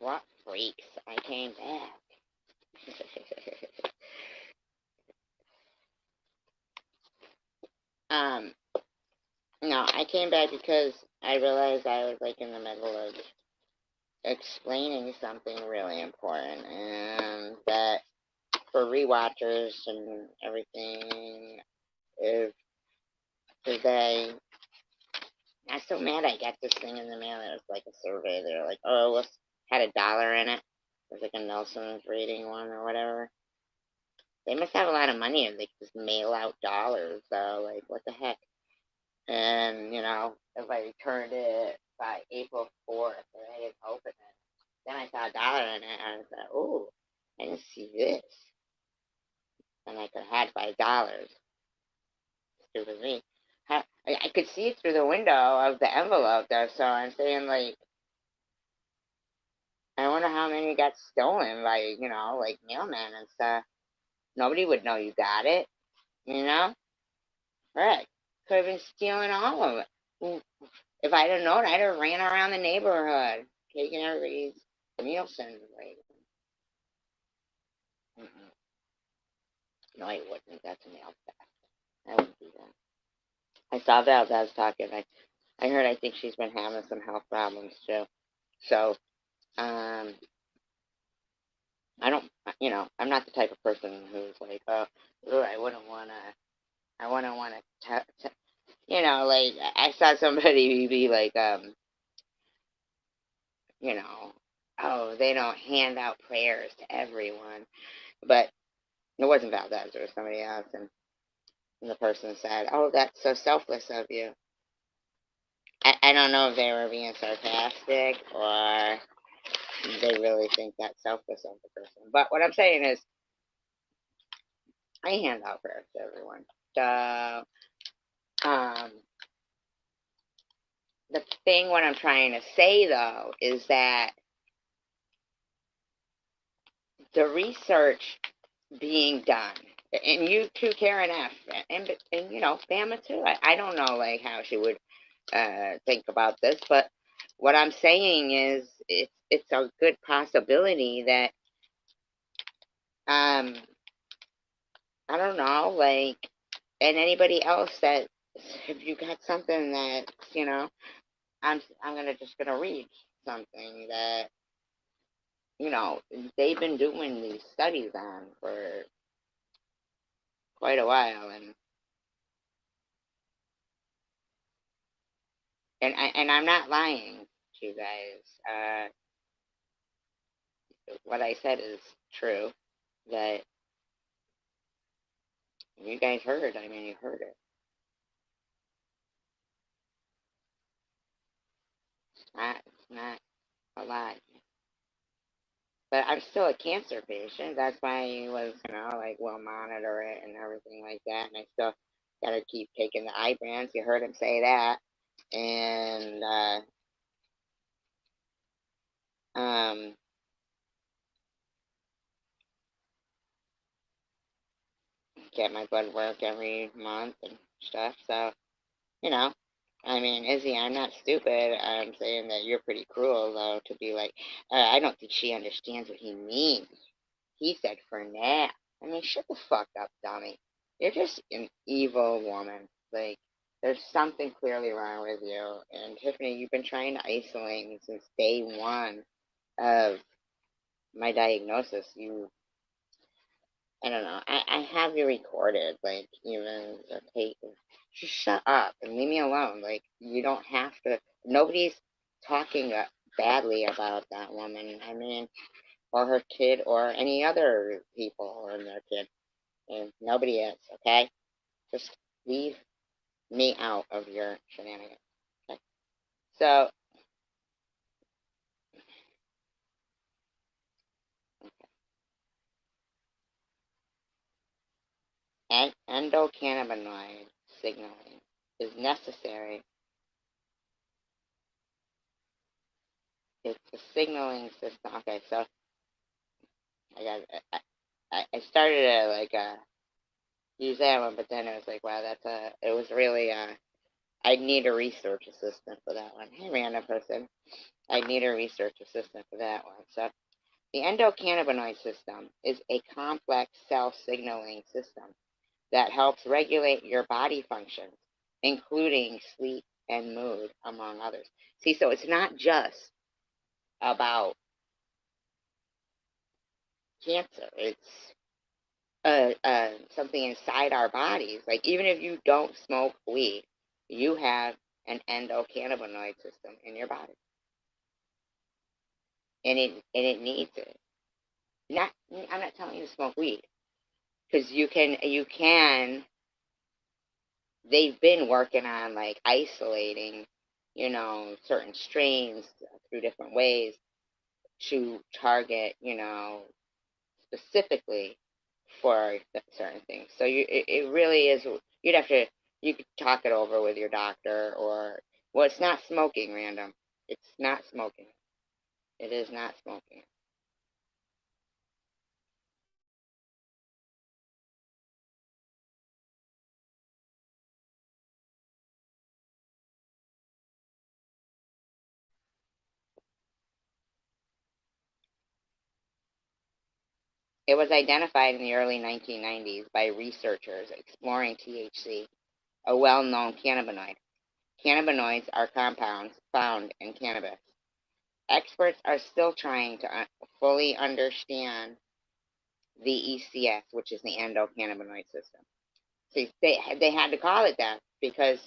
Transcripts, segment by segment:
What freaks? I came back. um, no, I came back because I realized I was like in the middle of explaining something really important, and that for rewatchers and everything, if they, I'm so mad I got this thing in the mail. It was like a survey. They're like, oh, it had $1 in it. It was like a Nelson's rating one or whatever. They must have a lot of money if they just mail out dollars. So, like, what the heck? And, if I returned it by April 4th and I didn't open it, then I saw $1 in it and I said, oh, I didn't see this. And I could have had $5. Stupid me. I could see it through the window of the envelope, though, so I'm saying, like, I wonder how many got stolen by, like mailmen and stuff. Nobody would know you got it, you know? Right. Could have been stealing all of it. If I'd have known, I'd have ran around the neighborhood, taking everybody's Nielsen away. Mm-mm. No, I wouldn't. That's a mail theft. I wouldn't do that. I saw Valdez talking. I heard I think she's been having some health problems too. So, um, I don't, I'm not the type of person who's like, oh, ooh, I wouldn't want to, like, I saw somebody be like, you know, oh, they don't hand out prayers to everyone. But it wasn't Valdez, it was somebody else. And the person said, oh, that's so selfless of you. I don't know if they were being sarcastic or they really think that's selfless of the person. But what I'm saying is, I hand out prayers to everyone. So, um, the thing, what I'm trying to say though, is that the research being done, and you too, Karen F, and Bama too. I don't know like how she would think about this, but what I'm saying is it's a good possibility that um I don't know, like, and anybody else that if you got something that I'm gonna read something that they've been doing these studies on for quite a while, and I'm not lying to you guys. What I said is true. That you guys heard. I mean, you heard it. It's not a lie. But I'm still a cancer patient. That's why he was, like, we'll monitor it and everything like that. And I still gotta keep taking the Ibrance. You heard him say that. And um, get my blood work every month and stuff. So, you know, I mean, Izzy, I'm not stupid. I'm saying that you're pretty cruel, though, to be like, I don't think she understands what he means. He said for now. I mean, shut the fuck up, dummy. You're just an evil woman. Like, there's something clearly wrong with you. And Tiffany, you've been trying to isolate me since day one of my diagnosis. I don't know. I have you recorded, like, even, okay, just shut up and leave me alone. Like, you don't have to, nobody's talking badly about that woman. I mean, or her kid, or any other people and their kid. And nobody is, okay? Just leave me out of your shenanigans. Okay? So, endocannabinoid signaling is necessary. It's a signaling system. Okay, so I got. I started to like use that one, but then it was like, wow, that's a. It was really I'd need a research assistant for that one. Hey, random person. I need a research assistant for that one. So the endocannabinoid system is a complex cell signaling system that helps regulate your body functions, including sleep and mood, among others. See, so it's not just about cancer. It's something inside our bodies. Like even if you don't smoke weed, you have an endocannabinoid system in your body, and it needs it. Not, I'm not telling you to smoke weed because you can. They've been working on like isolating, certain strains through different ways to target, specifically for certain things. So it really is. You could talk it over with your doctor, or well, it's not smoking, random. It's not smoking. It is not smoking. It was identified in the early 1990s by researchers exploring THC, a well-known cannabinoid. Cannabinoids are compounds found in cannabis. Experts are still trying to fully understand the ECS, which is the endocannabinoid system. See, they had to call it that because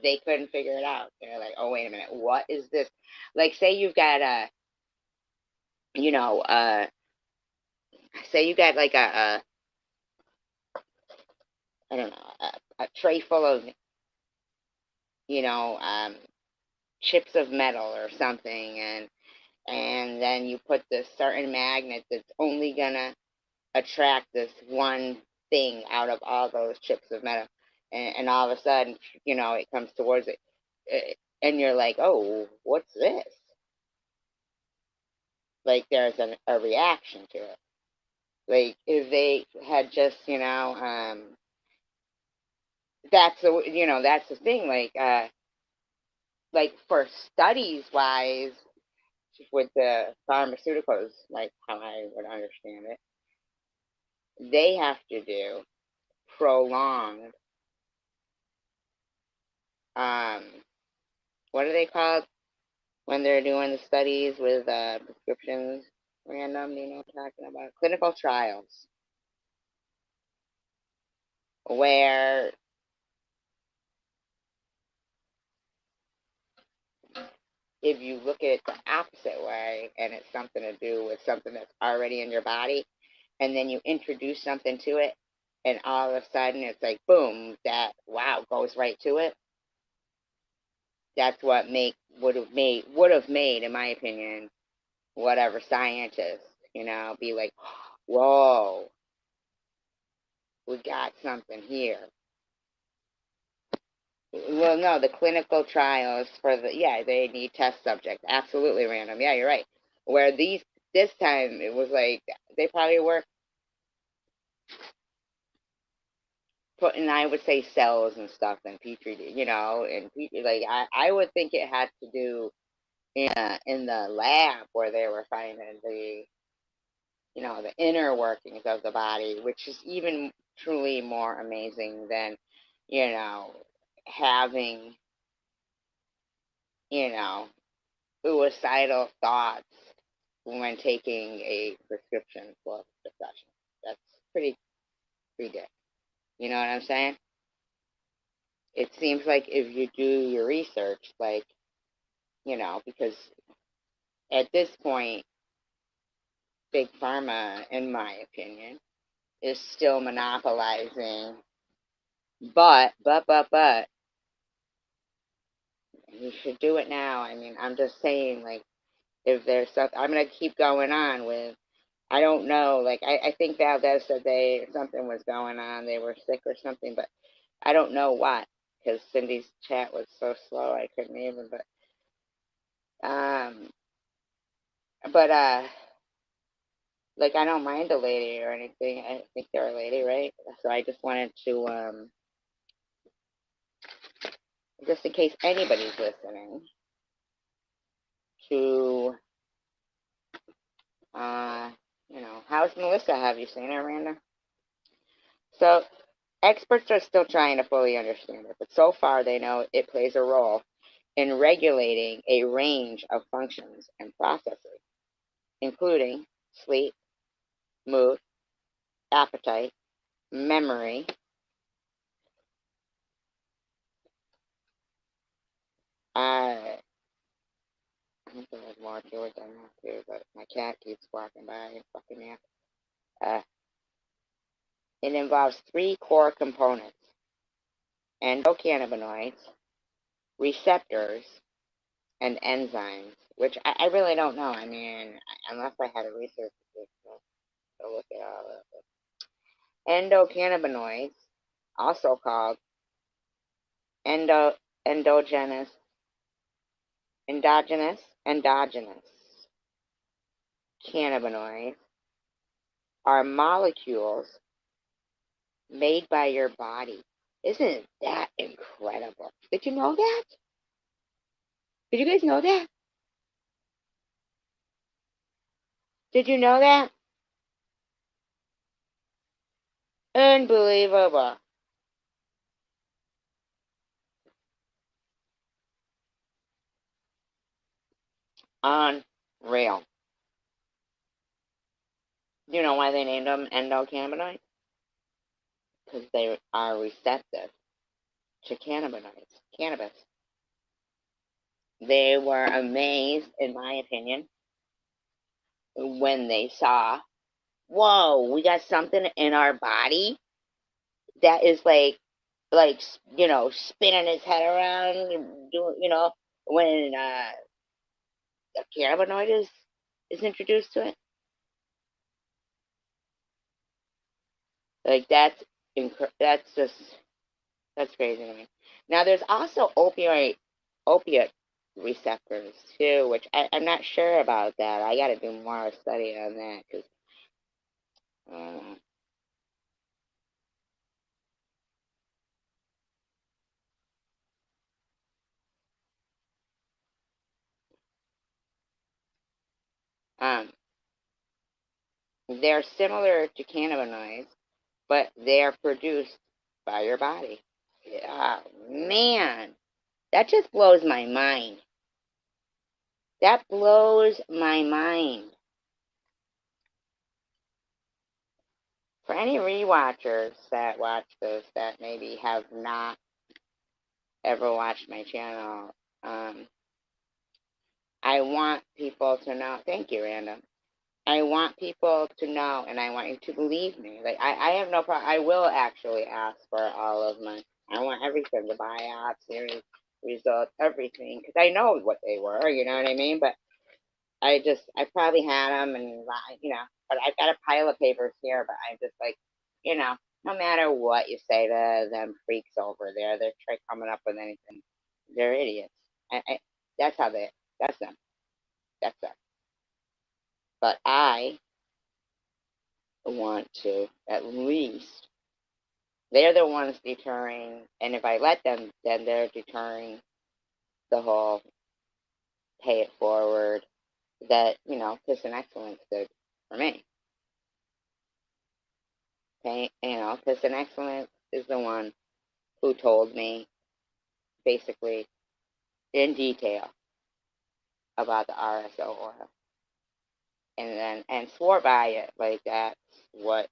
they couldn't figure it out. They're like, oh wait a minute, what is this? Like, say you've got a, you know, say you got like a I don't know, a tray full of, you know, chips of metal or something, and then you put this certain magnet that's only gonna attract this one thing out of all those chips of metal, and all of a sudden, it comes towards it, and you're like, oh, what's this? Like there's a reaction to it. Like if they had just, that's the thing. Like for studies wise, with the pharmaceuticals, like how I would understand it, they have to do prolonged, um, what are they called when they're doing the studies with prescriptions? Random, do you know what I'm talking about? Clinical trials, where if you look at it the opposite way and it's something to do with something that's already in your body, and then you introduce something to it, and all of a sudden it's like boom, that wow goes right to it. That's what make would have made, in my opinion, whatever scientists, be like, whoa, we got something here. Well, no, the clinical trials for yeah, they need test subjects. Absolutely random. Yeah, you're right. Where this time it was like they probably were putting, I would say, cells and stuff in petri, and petri, like I would think it had to do in the lab where they were finding the inner workings of the body, which is even truly more amazing than, you know, having, you know, suicidal thoughts when taking a prescription for depression. That's pretty ridiculous. You know what I'm saying? It seems like if you do your research, like, because at this point, Big Pharma, in my opinion, is still monopolizing. But, you should do it now. I mean, I'm just saying, like, if there's something, I'm gonna keep going on with. I don't know. Like, I think Valdez said something was going on. They were sick or something, but I don't know what because Cindy's chat was so slow I couldn't even. Um, but like I don't mind a lady or anything. I think they're a lady, right? So I just wanted to just in case anybody's listening, to, how's Melissa? Have you seen her, Randa? So, experts are still trying to fully understand it, but so far they know it plays a role in regulating a range of functions and processes, including sleep, mood, appetite, memory. I think there's more to it than that too, but my cat keeps walking by and fucking me up. Uh, it involves three core components: endocannabinoids, receptors, and enzymes, which I really don't know. I mean, unless I had a research to look at all of it. Endocannabinoids, also called endo, endogenous, endogenous cannabinoids, are molecules made by your body. Isn't that incredible? Did you know that? Did you guys know that? Did you know that? Unbelievable. Unreal. You know why they named them endocannabinoids? Because they are receptive to cannabis. They were amazed, in my opinion, when they saw, whoa, we got something in our body that is like spinning his head around, doing, when a cannabinoid is introduced to it. Like that's crazy to me. Now there's also opiate receptors too, which I'm not sure about that. I got to do more study on that because uh, um, they're similar to cannabinoids, but they are produced by your body. Yeah, man, that just blows my mind. That blows my mind. For any rewatchers that watch this that maybe have not ever watched my channel, I want people to know. Thank you, Random. I want people to know, and I want you to believe me. Like I have no problem. I will actually ask for all of my. I want everything, the biopsy results, everything, because I know what they were. You know what I mean? But I probably had them, and but I've got a pile of papers here. But I'm just like, you know, no matter what you say to them freaks over there, they're try coming up with anything. They're idiots. That's how they. That's them. That's them. But I want to at least. They're the ones deterring, and if I let them, then they're deterring the whole pay it forward that Piss and Excellence did for me. Piss and Excellence is the one who told me basically in detail about the RSO oil, and swore by it like that's what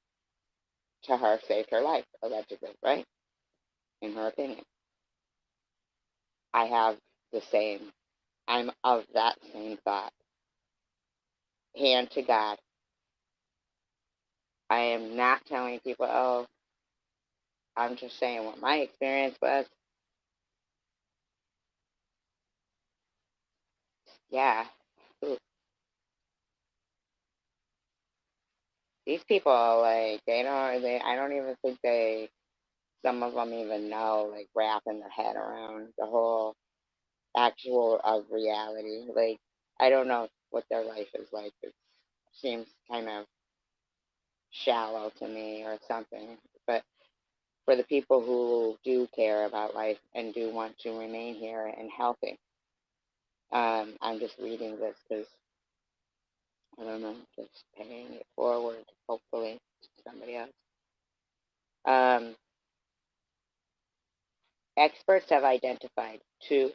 to her saved her life allegedly, right? In her opinion, I have the same. I'm of that same thought. Hand to God, I am not telling people, oh, I'm just saying what my experience was. Yeah. Ooh, these people, like, I don't even think some of them even know, like, wrapping their head around the whole actual of reality. Like, I don't know what their life is like. It seems kind of shallow to me or something. But for the people who do care about life and do want to remain here and healthy I'm just reading this because, I don't know, just paying it forward, hopefully, to somebody else. Experts have identified two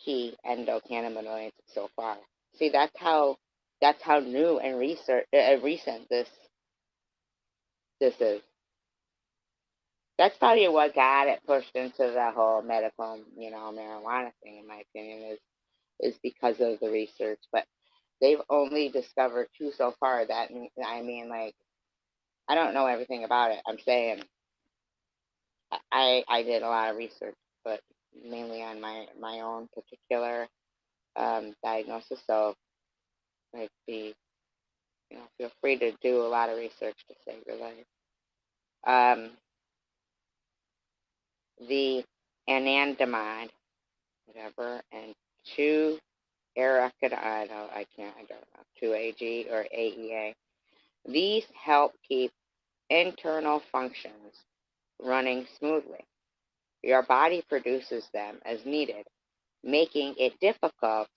key endocannabinoids so far. See, that's how new and recent this is. That's probably what got it pushed into the whole medical, marijuana thing. In my opinion, is because of the research. But they've only discovered two so far. I mean, like, I don't know everything about it. I'm saying I did a lot of research, but mainly on my own particular diagnosis. So, like, feel free to do a lot of research to save your life. The anandamide, whatever, and 2-arachidiol, I don't know, 2-AG or AEA. These help keep internal functions running smoothly. Your body produces them as needed, making it difficult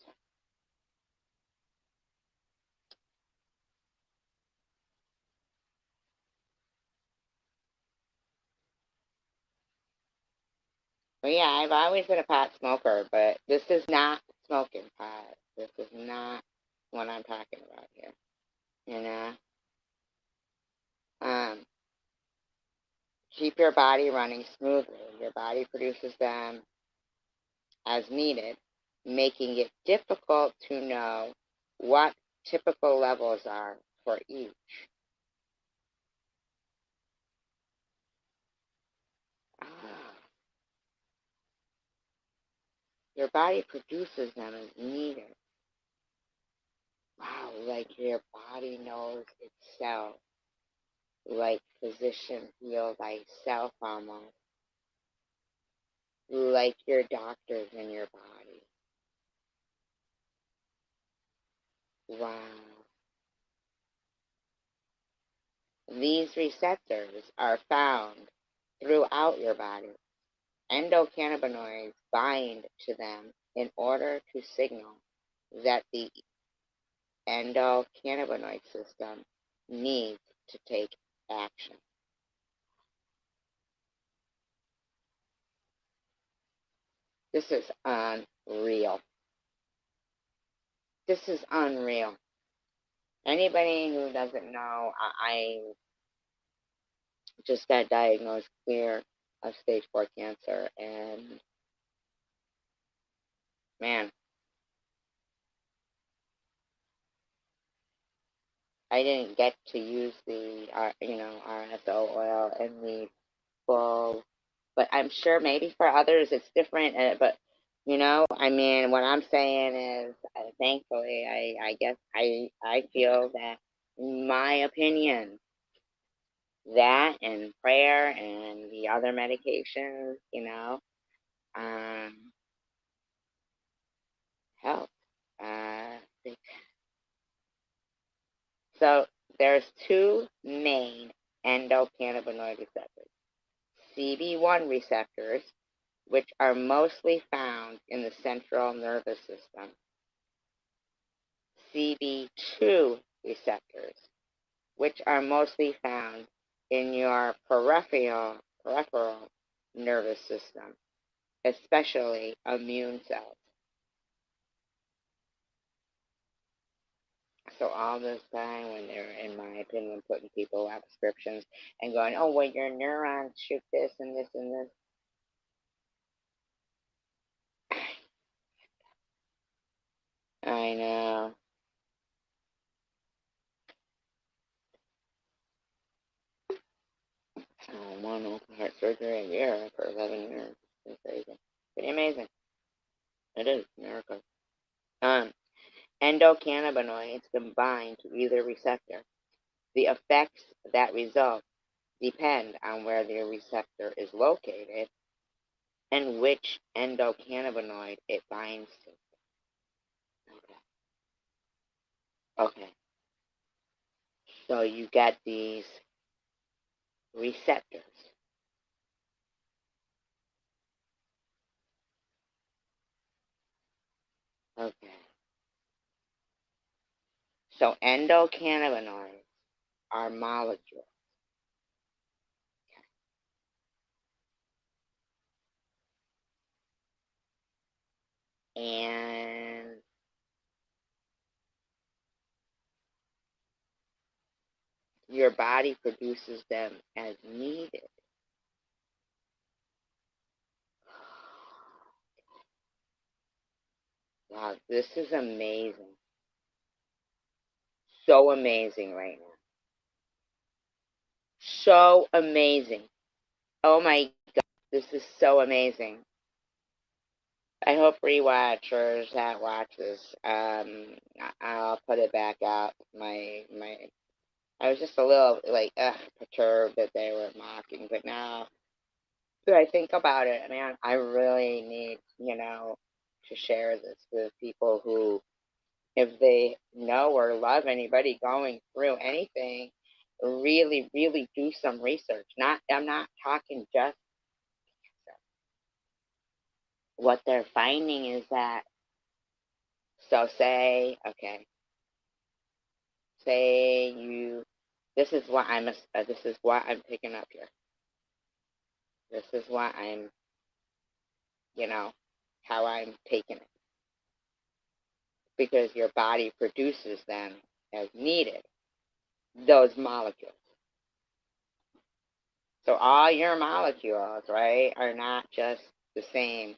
Well, yeah, I've always been a pot smoker, but this is not smoking pot. This is not what I'm talking about here. You know, um, keep your body running smoothly. Your body produces them as needed, making it difficult to know what typical levels are for each. Ah, your body produces them as needed. Wow, like your body knows itself, like physician heal thyself almost, like your doctors in your body. Wow. These receptors are found throughout your body. Endocannabinoids bind to them in order to signal that the endocannabinoid system needs to take action. This is unreal. This is unreal. Anybody who doesn't know, I just got diagnosed clear of stage 4 cancer, and man, I didn't get to use the RSO oil in the full, but I'm sure maybe for others it's different. But I mean, what I'm saying is, thankfully, I guess I feel that, in my opinion, that and prayer and the other medications, um, help. Uh, so there's two main endocannabinoid receptors: CB1 receptors, which are mostly found in the central nervous system; CB2 receptors, which are mostly found in your peripheral nervous system, especially immune cells. So all this time when they're, in my opinion, putting people on prescriptions and going, oh, well, your neurons shoot this and this and this. I know. One open heart surgery a year for 11 years. It's crazy. Pretty amazing. It is. Miracle. Um, Endocannabinoids combine to either receptor. The effects that result depend on where the receptor is located and which endocannabinoid it binds to. Okay. Okay. So you get these receptors. Okay. So endocannabinoids are molecules. And your body produces them as needed. Wow, this is amazing. So amazing right now. So amazing. Oh my God, this is so amazing. I hope rewatchers that watch this, I'll put it back out. I was just a little like perturbed that they were mocking, but now that I think about it, man, I really need, to share this with people who, if they know or love anybody going through anything, really, really do some research. I'm not talking just what they're finding is that, so say you, this is what I'm picking up here. This is what I'm, you know, how I'm taking it. Because your body produces them as needed, those molecules. So all your molecules, right, are not just the same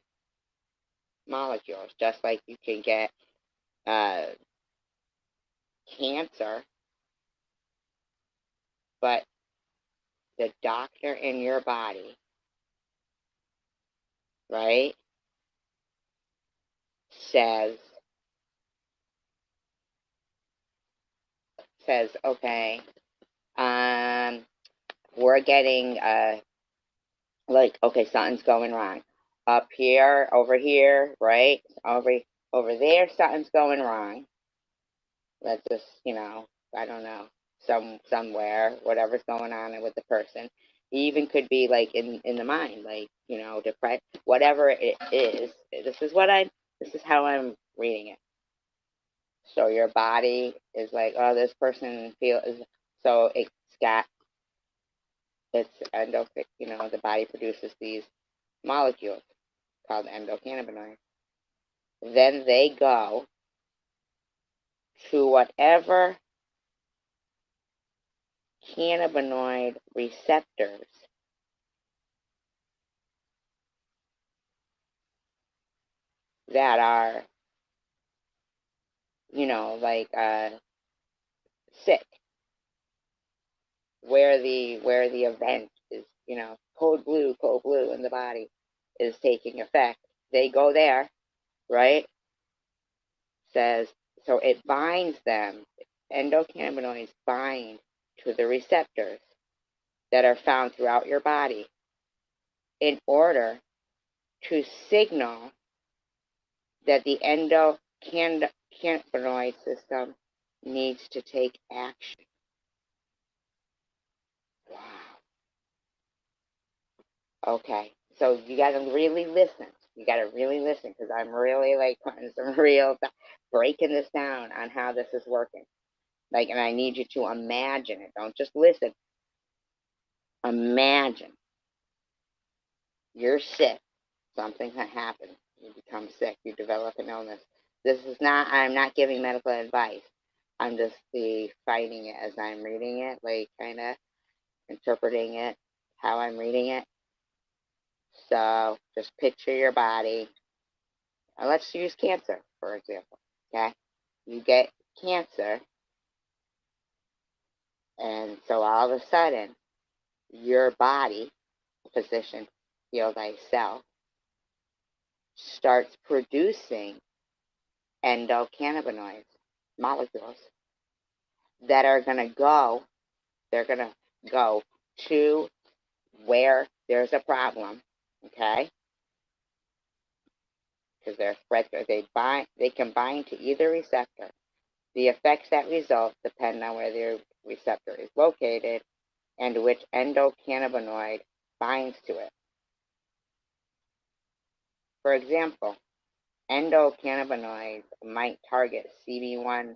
molecules. Just like you can get uh, cancer, but the doctor in your body, right, says okay, um, we're getting like okay, something's going wrong up here, over here, right, over there, something's going wrong. Let's just, I don't know, somewhere, whatever's going on with the person. It even could be like in the mind, like, depressed, whatever it is. This is how I'm reading it. So your body is like, oh, this person feels, so got, it's the body produces these molecules called endocannabinoids. Then they go to whatever cannabinoid receptors that are, like sick, where the event is, cold blue in the body is taking effect. They go there, right? Says so it binds them. Endocannabinoids bind to the receptors that are found throughout your body in order to signal that the endocannabinoid system needs to take action. Wow. Okay. So you got to really listen. You got to really listen because I'm really like putting some real, breaking this down on how this is working. Like, and I need you to imagine it. Don't just listen. Imagine you're sick. Something happens. You become sick. You develop an illness. I'm not giving medical advice. I'm just fighting it as I'm reading it, like kind of interpreting it, how I'm reading it. So just picture your body. Let's use cancer, for example. Okay? You get cancer, and so all of a sudden, your body, physician, heal thyself, starts producing endocannabinoids, molecules, that are going to go, they're going to go to where there's a problem, okay? Because they're spread, they can bind to either receptor. The effects that result depend on where the receptor is located and which endocannabinoid binds to it. For example, Endocannabinoids might target CB1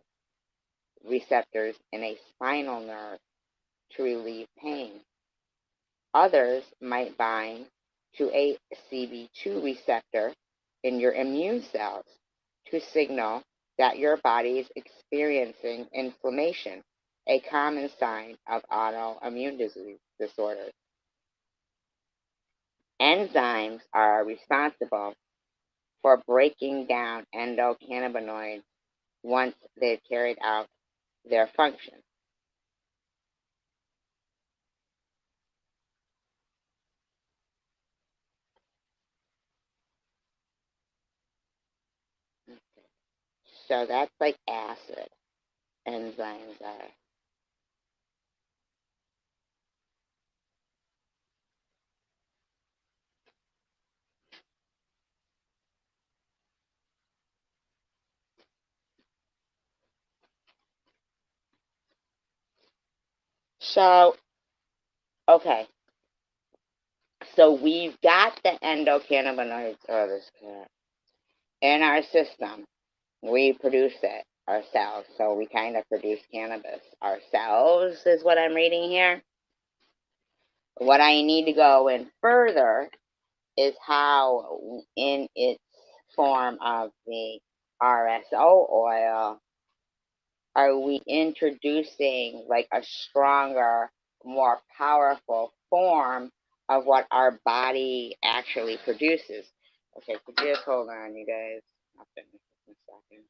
receptors in a spinal nerve to relieve pain. Others might bind to a CB2 receptor in your immune cells to signal that your body is experiencing inflammation, a common sign of autoimmune disorders. Enzymes are responsible for breaking down endocannabinoids once they've carried out their function. So that's like acid, enzymes are. So, okay, so we've got the endocannabinoids, this cat, in our system. We produce it ourselves, so we kind of produce cannabis ourselves, is what I'm reading here. What I need to go in further is how, in its form of the RSO oil, are we introducing like a stronger, more powerful form of what our body actually produces? Okay, so just hold on, you guys. I'll finish this in a second.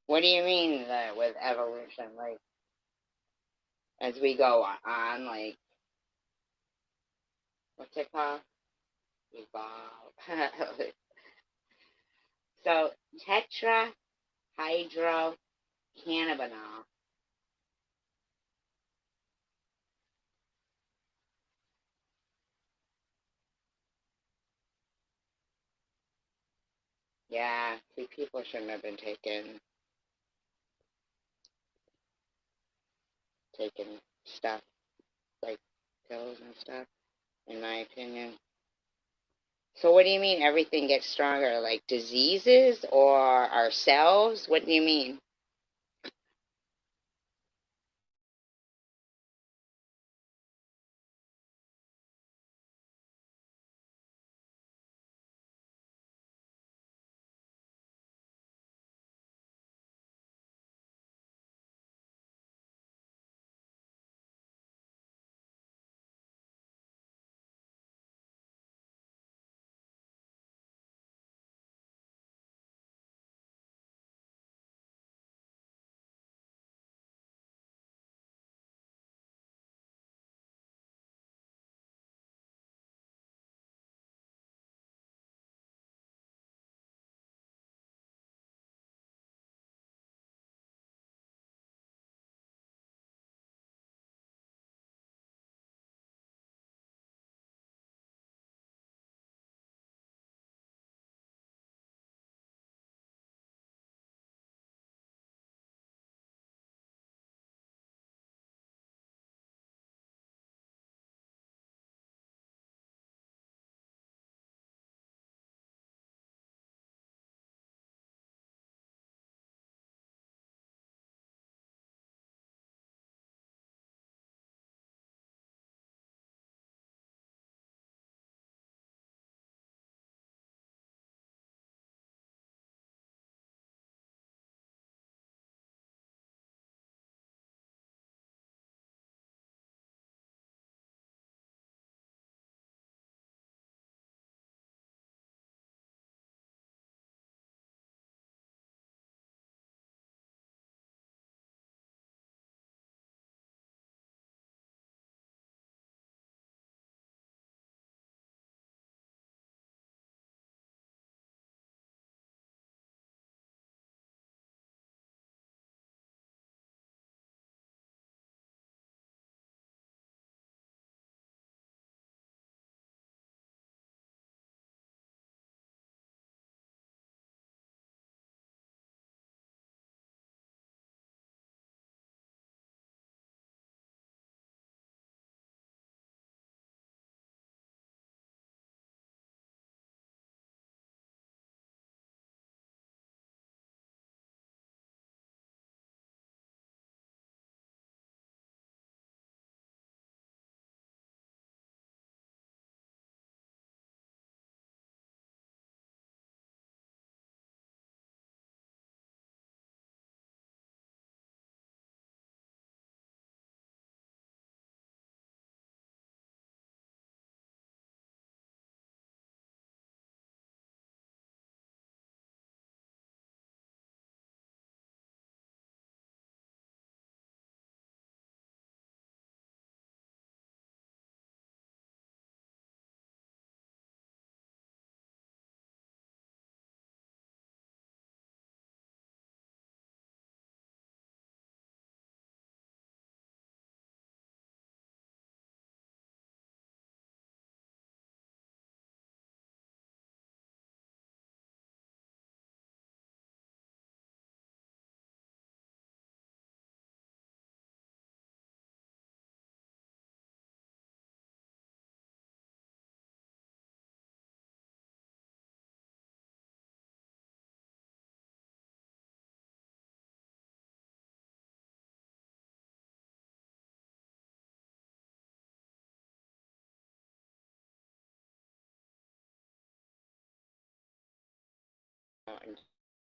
What do you mean with evolution? Like, as we go on, like, what's it called? Evolve. So, tetrahydrocannabinol. Yeah, see, people shouldn't have been taking stuff like pills and stuff, in my opinion. So, what do you mean everything gets stronger? Like diseases or ourselves? What do you mean?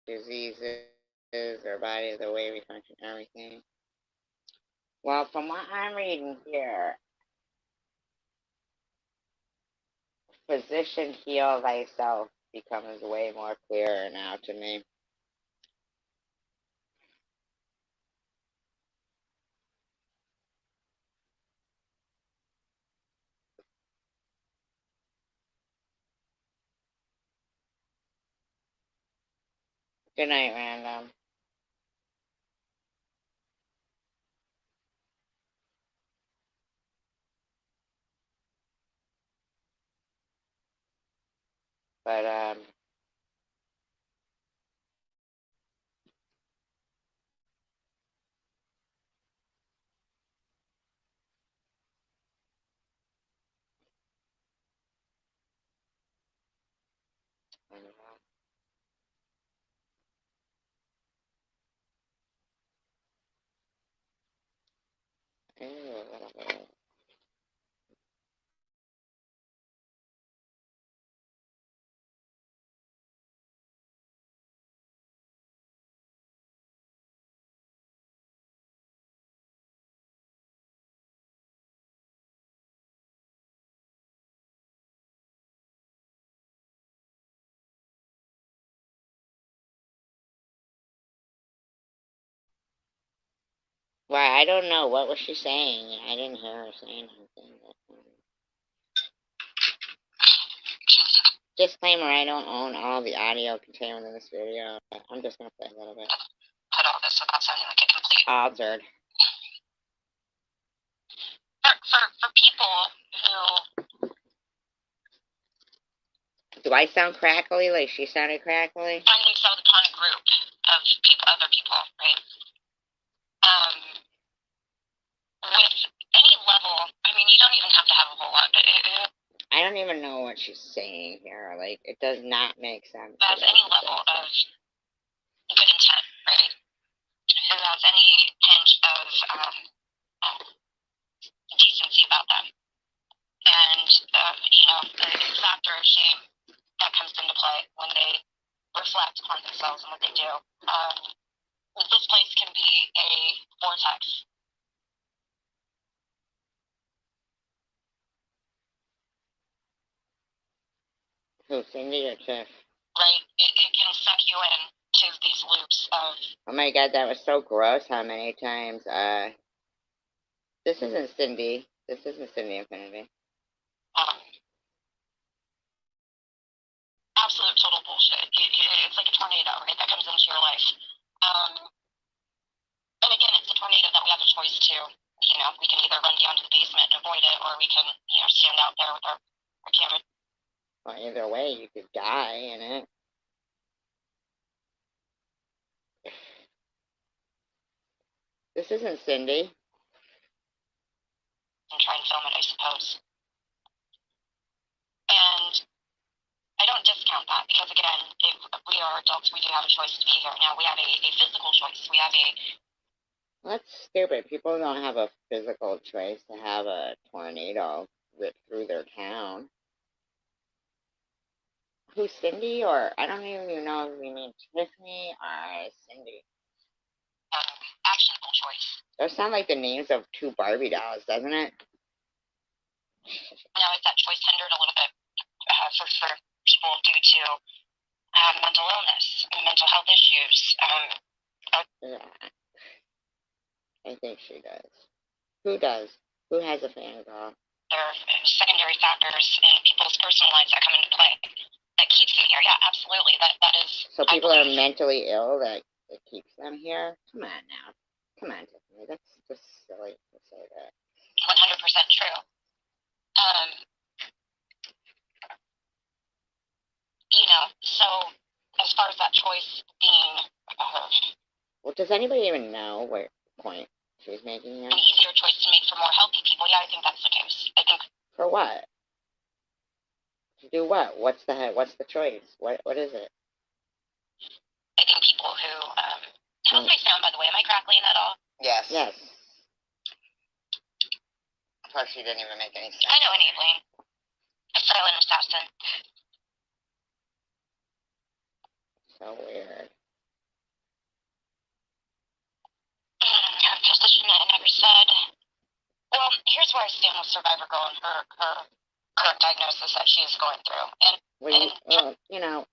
diseases, our body, the way we function, everything. Well, from what I'm reading here, physician heal thyself becomes way more clearer now to me. Good night, Random. But I don't know. Ew, a little bit. Why, I don't know. What was she saying? I didn't hear her saying anything. Disclaimer, I don't own all the audio contained within this video. I'm just going to play a little bit. Put all this without sounding like a complete... Altered. For people who... Do I sound crackly like she sounded crackly? Find themselves upon a group of people, other people, right? With any level, I mean, you don't even have to have a whole lot. I don't even know what she's saying here. Like, it does not make sense. Has any level of good intent, right? Who has any hint of decency about them. And, the factor of shame that comes into play when they reflect upon themselves and what they do. This place can be a vortex. Who, Cindy or Tiff? Right, it can suck you in to these loops of... Oh my god, that was so gross how many times, this isn't Cindy. This isn't Cindy Infinity. Absolute total bullshit. It's like a tornado, right, that comes into your life. And again, it's a tornado that we have a choice to, we can either run down to the basement and avoid it, or we can, stand out there with our camera. Well, either way, you could die in it. This isn't Cindy. And try and film it, I suppose. And I don't discount that because, again, if we are adults, we do have a choice to be here. Now, we have a physical choice. We have a... Well, that's stupid. People don't have a physical choice to have a tornado rip through their town. Who's Cindy? Or I don't even know if we mean Tiffany or Cindy. Actionable choice. Those sound like the names of two Barbie dolls, doesn't it? Now, is that choice hindered a little bit for people due to mental illness and mental health issues? Yeah. I think she does. Who does? Who has a fan girl? There are secondary factors in people's personal lives that come into play that keeps them here. Yeah, absolutely. That is. So people are mentally ill that it keeps them here? Come on now. Come on, Tiffany. That's just silly to say that. 100% true. So as far as that choice being... well, does anybody even know what point she's making here? An easier choice to make for more healthy people. Yeah, I think that's the case. I think... For what? To do what? What's the choice? What is it? I think people who... how's my sound, by the way? Am I crackling at all? Yes. Yes. Plus, she didn't even make any sense. I know, enabling. A silent assassin. So weird. Her physician never said. Well, here's where I stand with Survivor Girl and her current diagnosis that she is going through. Well,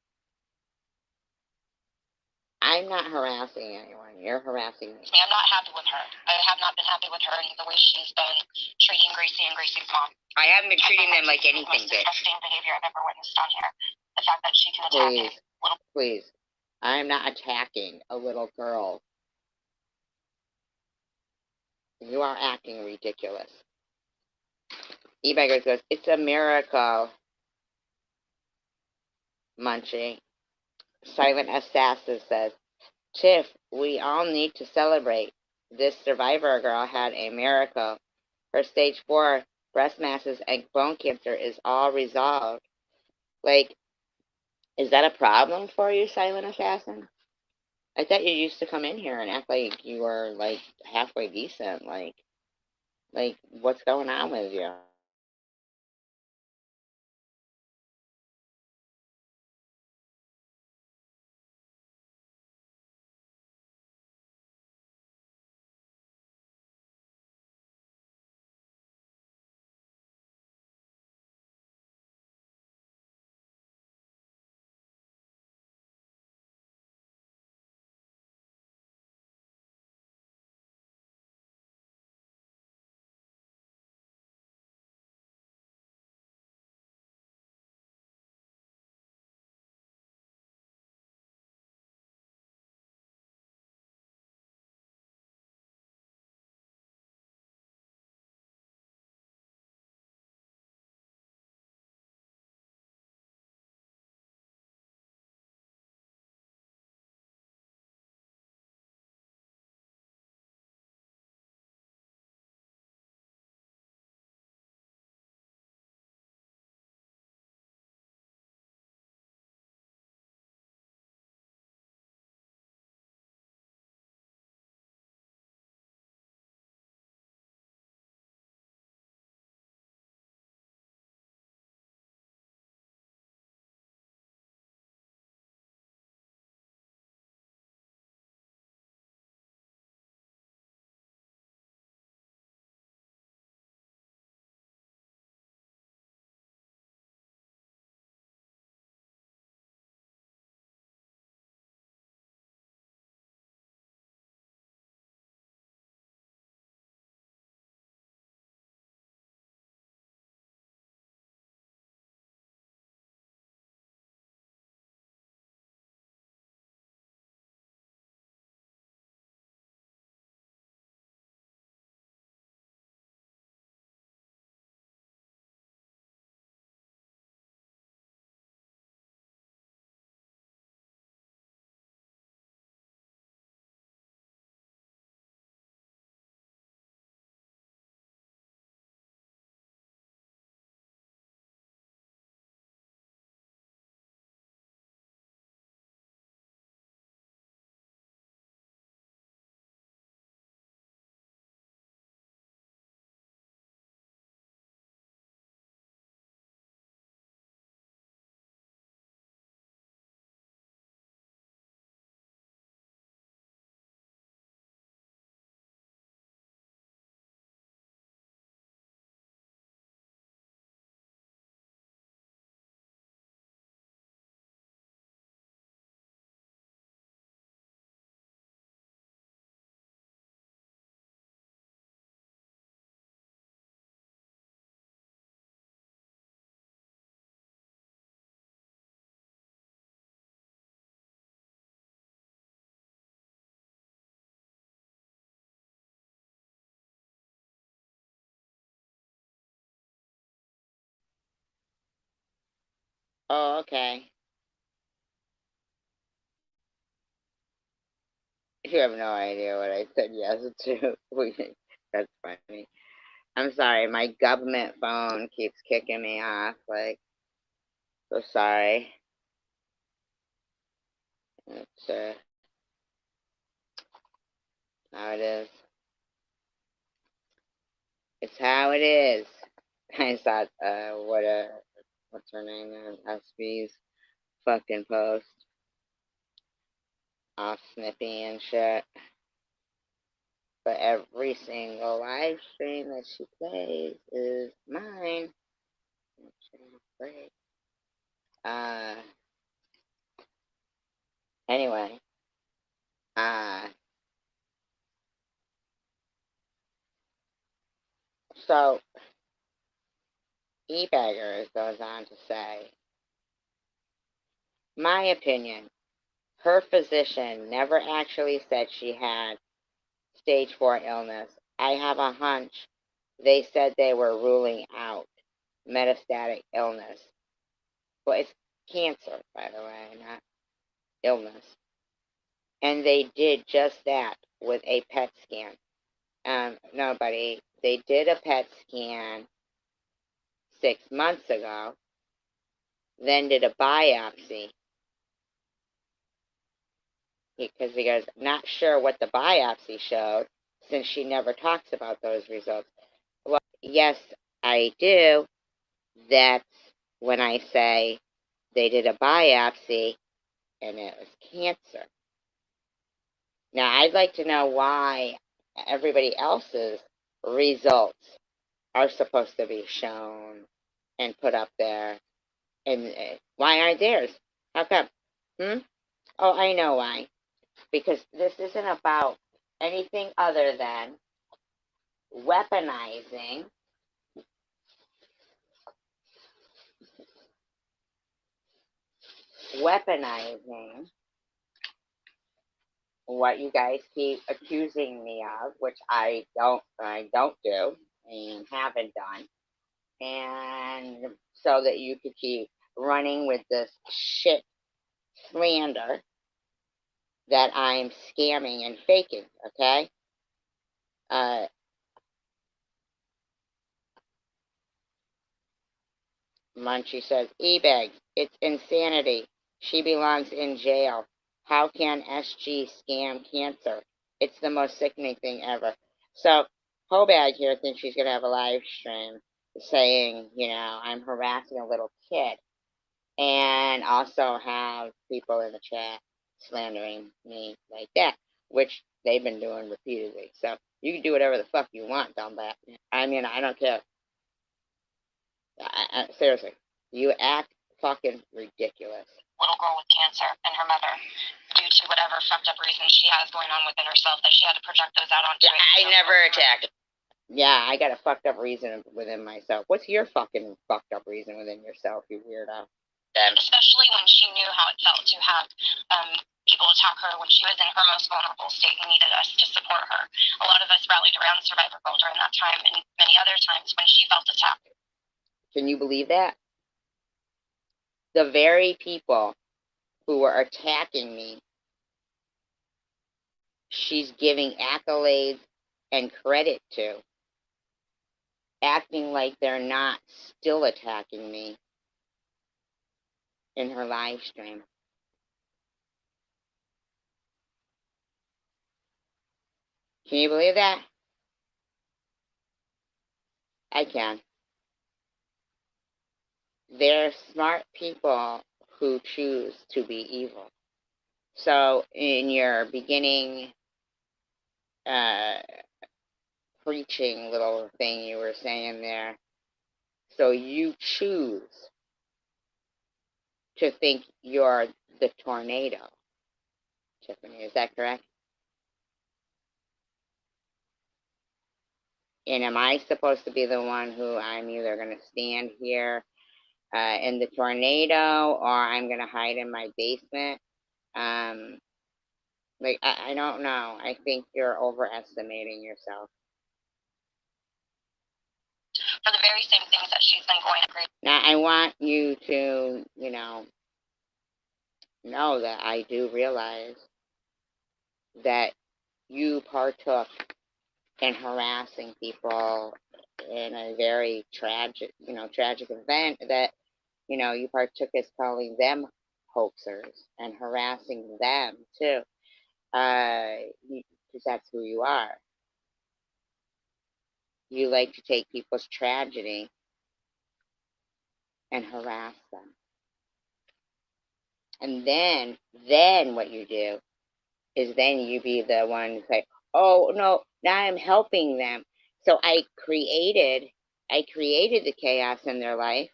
I'm not harassing anyone. You're harassing me. I'm not happy with her. I have not been happy with her and the way she's been treating Gracie and Gracie's mom. I haven't been treating them like anything, bitch. The most disgusting behavior I've ever witnessed on here. The fact that she can attack a little. Please. I'm not attacking a little girl. You are acting ridiculous. eBagger goes, it's a miracle. Munchie. Silent Assassin says, Tiff, we all need to celebrate. This survivor girl had a miracle. Her stage 4 breast masses and bone cancer is all resolved. Like, is that a problem for you, Silent Assassin? I thought you used to come in here and act like you were, like, halfway decent. Like, what's going on with you? Oh, okay. You have no idea what I said yes to. That's funny. I'm sorry, my government phone keeps kicking me off. Like, so sorry. It's how it is. It's how it is. I saw what's her name? SB's fucking post. all snippy and shit. But every single live stream that she plays is mine. Great. Anyway, so eBagger goes on to say, my opinion, her physician never actually said she had stage 4 illness. I have a hunch they said they were ruling out metastatic illness. Well, it's cancer, by the way, not illness. And they did just that with a PET scan. Nobody. They did a PET scan 6 months ago, then did a biopsy. Because he goes, not sure what the biopsy showed, since she never talks about those results. Well, yes, I do. That's when I say they did a biopsy and it was cancer. Now, I'd like to know why everybody else's results are supposed to be shown and put up there, and why aren't theirs? How come? Oh, I know why. Because this isn't about anything other than weaponizing what you guys keep accusing me of, which I don't do and haven't done, and so that you could keep running with this shit slander that I'm scamming and faking, okay? Munchie says, eBags, it's insanity. She belongs in jail. How can SG scam cancer? It's the most sickening thing ever. So, Hobag here thinks she's going to have a live stream saying, I'm harassing a little kid. And also have people in the chat slandering me like that, which they've been doing repeatedly. So, you can do whatever the fuck you want, dumbass. I mean, I don't care. Seriously, you act fucking ridiculous. Little girl with cancer and her mother, due to whatever fucked up reasons she has going on within herself, that she had to project those out onto me. I never attacked. Yeah, I got a fucked up reason within myself. What's your fucking fucked up reason within yourself, you weirdo? Especially when she knew how it felt to have people attack her when she was in her most vulnerable state and needed us to support her. A lot of us rallied around Survivor Girl during that time and many other times when she felt attacked. Can you believe that? The very people who were attacking me, she's giving accolades and credit to, acting like they're not still attacking me in her live stream. Can you believe that? I can. They're smart people who choose to be evil. So in your beginning preaching little thing you were saying there, so you choose to think you're the tornado, Tiffany, is that correct? And am I supposed to be the one who I'm either going to stand here in the tornado or I'm going to hide in my basement? I don't know. I think you're overestimating yourself. For the very same things that she's been going through. Now, I want you to, know that I do realize that you partook in harassing people in a very tragic event that, you partook as calling them hoaxers and harassing them too. Because that's who you are. You like to take people's tragedy and harass them. And then what you do is then you be the one to say, oh no, now I'm helping them. So I created the chaos in their life,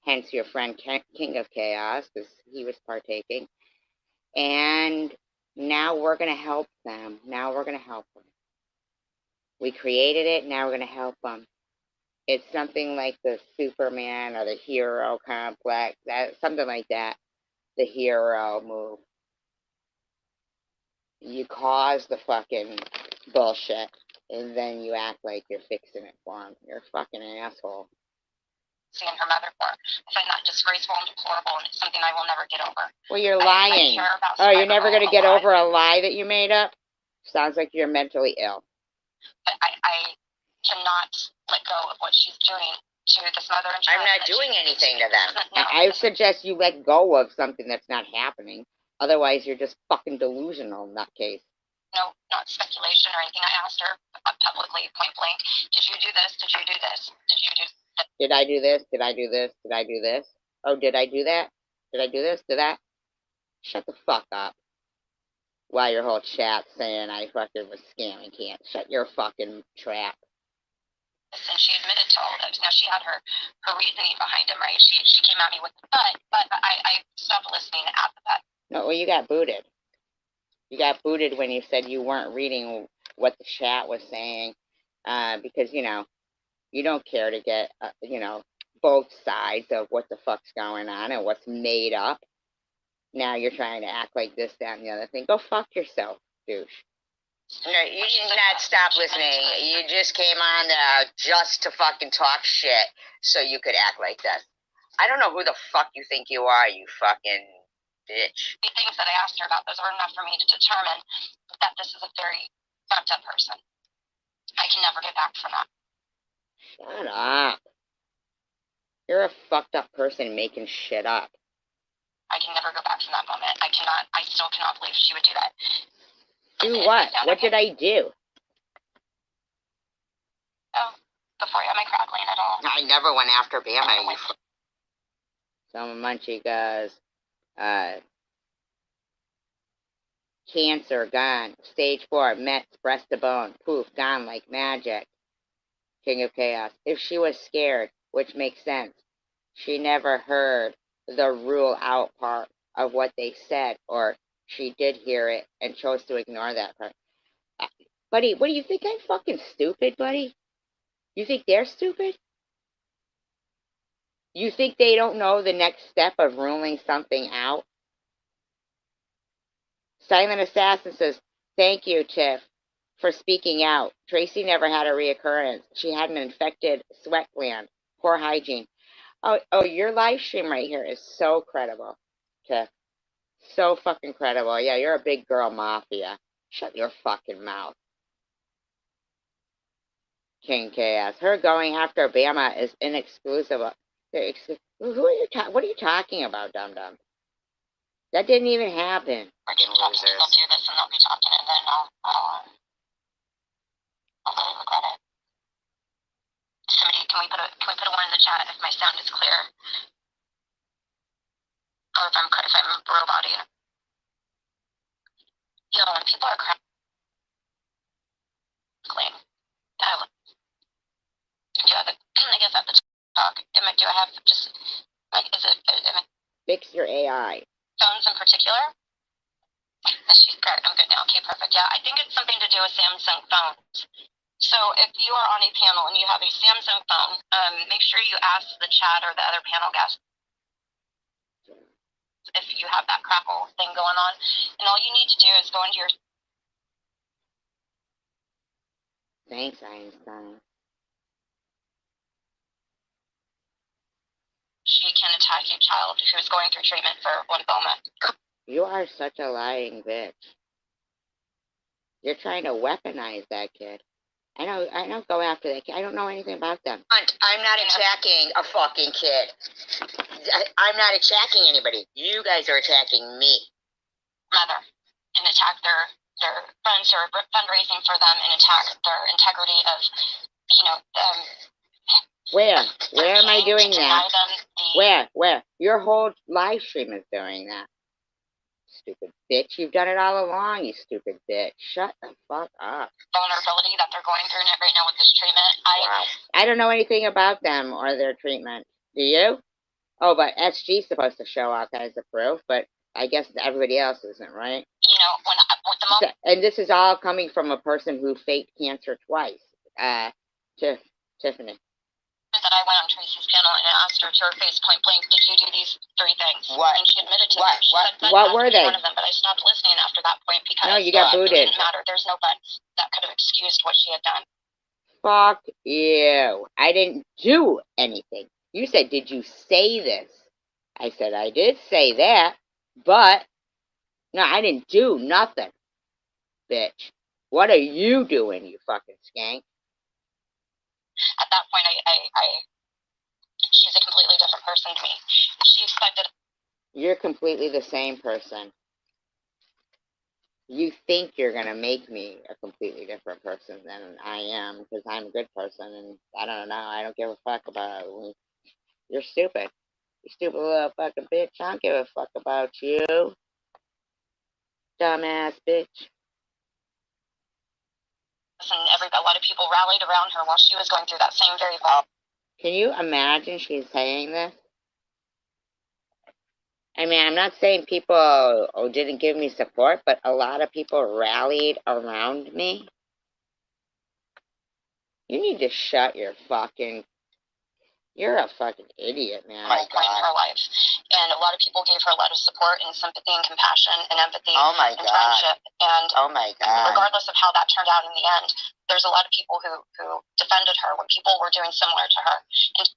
hence your friend King of Chaos, because he was partaking. And now we're going to help them. Now we're going to help them. We created it, now we're going to help them. It's something like the Superman or the hero complex, something like that, the hero move. You cause the fucking bullshit, and then you act like you're fixing it for them. You're a fucking asshole. Seeing her mother for. I find that disgraceful and deplorable, and it's something I will never get over. Well, you're lying. You're never going to get over a lie that you made up? Sounds like you're mentally ill. But I cannot let go of what she's doing to this mother and child. I'm not doing anything to them. No. I suggest you let go of something that's not happening. Otherwise, you're just fucking delusional in that case. No, not speculation or anything. I asked her publicly, point blank, did you do this? Did you do this? Did you do this? Did I do this? Did I do this? Did I do this? Oh, did I do that? Did I do this? Did that? Shut the fuck up. While your whole chat saying I fucking was scamming can't. Shut your fucking trap. And she admitted to all this. Now, she had her reasoning behind him, right? She came at me with the but I stopped listening at the but. No, well, you got booted. You got booted when you said you weren't reading what the chat was saying, because, you know, you don't care to get, you know, both sides of what the fuck's going on and what's made up. Now you're trying to act like this, that, and the other thing. Go fuck yourself, douche. No, you did not stop listening. You just came on just to fucking talk shit so you could act like this. I don't know who the fuck you think you are, you fucking bitch. The things that I asked her about, those were enough for me to determine that this is a very fucked up person. I can never get back from that. Shut up. You're a fucked up person making shit up. I can never go back from that moment. I still cannot believe she would do that. Do what? What did I do? Oh, before you had my crackling at all. I never went after Bama. Some Munchie goes, cancer gone. Stage 4, Mets, breast to bone. Poof, gone like magic. King of Chaos. If she was scared, which makes sense, she never heard the rule out part of what they said, or she did hear it and chose to ignore that part. Buddy, what do you think? I'm fucking stupid, buddy? You think they're stupid? You think they don't know the next step of ruling something out? Silent Assassin says, thank you, Tiff, for speaking out. Tracy never had a reoccurrence. She had an infected sweat gland. Poor hygiene. Oh, your live stream right here is so credible, Tiff. So fucking credible. Yeah, you're a big girl mafia. Shut your fucking mouth. King Chaos. Her going after Obama is inexcusable. What are you talking about, dum-dum? That didn't even happen. Fucking losers. They'll do this and they'll be talking, and then I'll really regret it. Somebody, can we put a one in the chat if my sound is clear, or if I'm roboting? You know, when people are crackling, do I have the? I guess I have the talk. Do I have just like? Is it? Fix your AI. Phones in particular. I'm good now. Okay, perfect. Yeah, I think it's something to do with Samsung phones. So if you are on a panel and you have a Samsung phone, make sure you ask the chat or the other panel guests if you have that crackle thing going on. And all you need to do is go into your... Thanks, Einstein. She can attack a child who is going through treatment for lymphoma. You are such a lying bitch. You're trying to weaponize that kid. I don't go after that kid. I don't know anything about them. I'm not attacking a fucking kid. I'm not attacking anybody. You guys are attacking me. Mother, and attack their funds or fundraising for them, and attack their integrity of, you know, Where am I doing that? Where? Your whole live stream is doing that. stupid bitch. You've done it all along, you stupid bitch. Shut the fuck up. Vulnerability that they're going through right now with this treatment. Wow. I don't know anything about them or their treatment. Do you? Oh, but SG's supposed to show all kinds of proof, but I guess everybody else isn't, right? You know, with the moment. And this is all coming from a person who faked cancer twice. Tiffany. That I went on Tracy's panel and asked her to her face point blank, did you do these 3 things? What? And she admitted to them. She said, what were they? One of them, but I stopped listening after that point because no, you got booted. It didn't matter. There's no buts that could have excused what she had done. Fuck you. I didn't do anything. You said, did you say this? I said, I did say that, but no, I didn't do nothing, bitch. What are you doing, you fucking skank? At that point, she's a completely different person to me. She expected. You're completely the same person. You think you're going to make me a completely different person than I am, because I'm a good person, and I don't know, I don't give a fuck about it. You're stupid. You stupid little fucking bitch. I don't give a fuck about you. Dumbass bitch. And a lot of people rallied around her while she was going through that same very problem. Can you imagine she's saying this? I mean, I'm not saying people didn't give me support, but a lot of people rallied around me. You need to shut your fucking... You're a fucking idiot, man. Oh my God. In her life. And a lot of people gave her a lot of support and sympathy and compassion and empathy and friendship. And oh my God. Regardless of how that turned out in the end, there's a lot of people who defended her when people were doing similar to her. And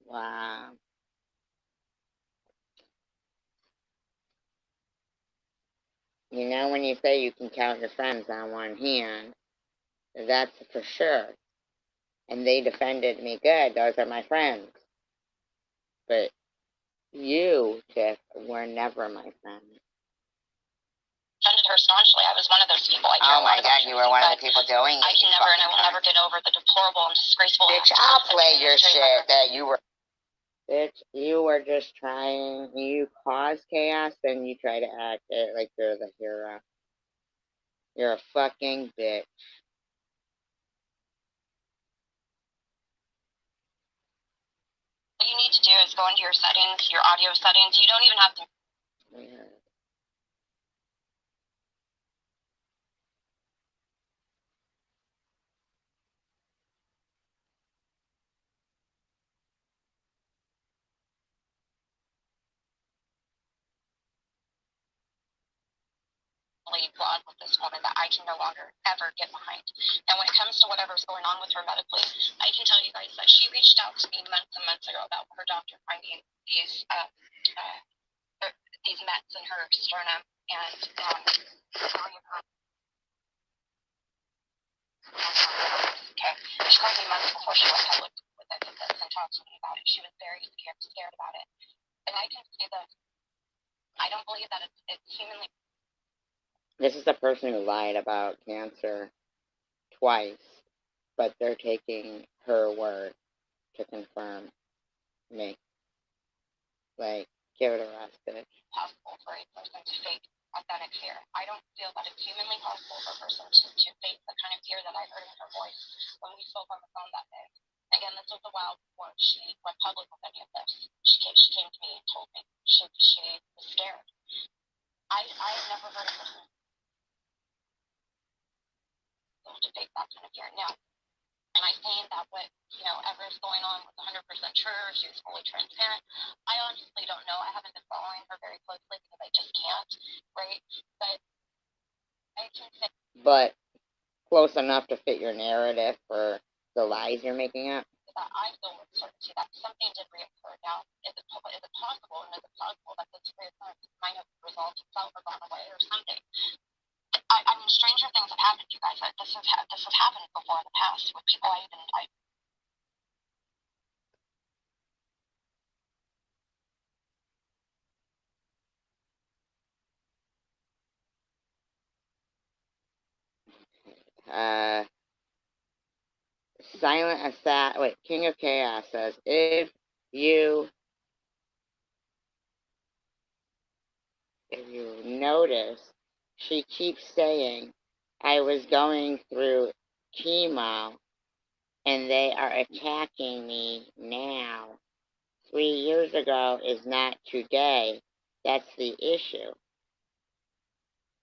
wow. You know, when you say you can count your friends on one hand, that's for sure. And they defended me good. Those are my friends. But you, Tiff, were never my friend. Defended her staunchly. I was one of those people. Oh my God, you were one of the people doing it. I can never, and I will never get over the deplorable and disgraceful. Bitch, I'll play your shit that you were. Bitch, you were just trying. You cause chaos, and you try to act like you're the hero. You're a fucking bitch. What you need to do is go into your settings, your audio settings. You don't even have to. Yeah. Flawed with this woman that I can no longer ever get behind. And when it comes to whatever's going on with her medically, I can tell you guys that she reached out to me months and months ago about her doctor finding these mets in her sternum and okay. She called me months before she went public with it and talked to me about it. She was very scared about it. And I can say that I don't believe that it's humanly. This is a person who lied about cancer twice, but they're taking her word to confirm me. Like, give it a rest, bitch. Possible for a person to fake authentic fear. I don't feel that it's humanly possible for a person to fake the kind of fear that I heard in her voice when we spoke on the phone that day. Again, this was a while before she went public with any of this. She came to me and told me she was scared. I have never heard a person to fake that kind of fear. Now, am I saying that what, ever is going on was 100% true, or she was fully transparent? I honestly don't know. I haven't been following her very closely because I just can't, right? But I can say. But close enough to fit your narrative for the lies you're making up? That I feel with certainty that something did reoccur. Now, is it possible, and is it possible that this reoccurrence might have resolved itself or gone away or something? I mean, stranger things have happened, you guys. This has happened before in the past with people Silent Assassin. Wait, King of Chaos says, if you if you notice, she keeps saying, I was going through chemo and they are attacking me now. 3 years ago is not today. That's the issue.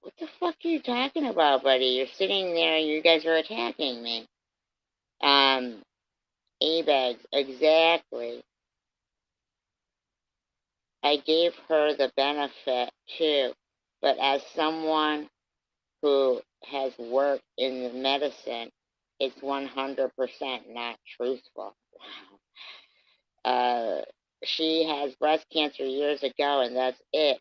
What the fuck are you talking about, buddy? You're sitting there and you guys are attacking me. Abex, exactly. I gave her the benefit too, but as someone who has worked in the medicine, it's 100% not truthful. She has breast cancer years ago, and that's it.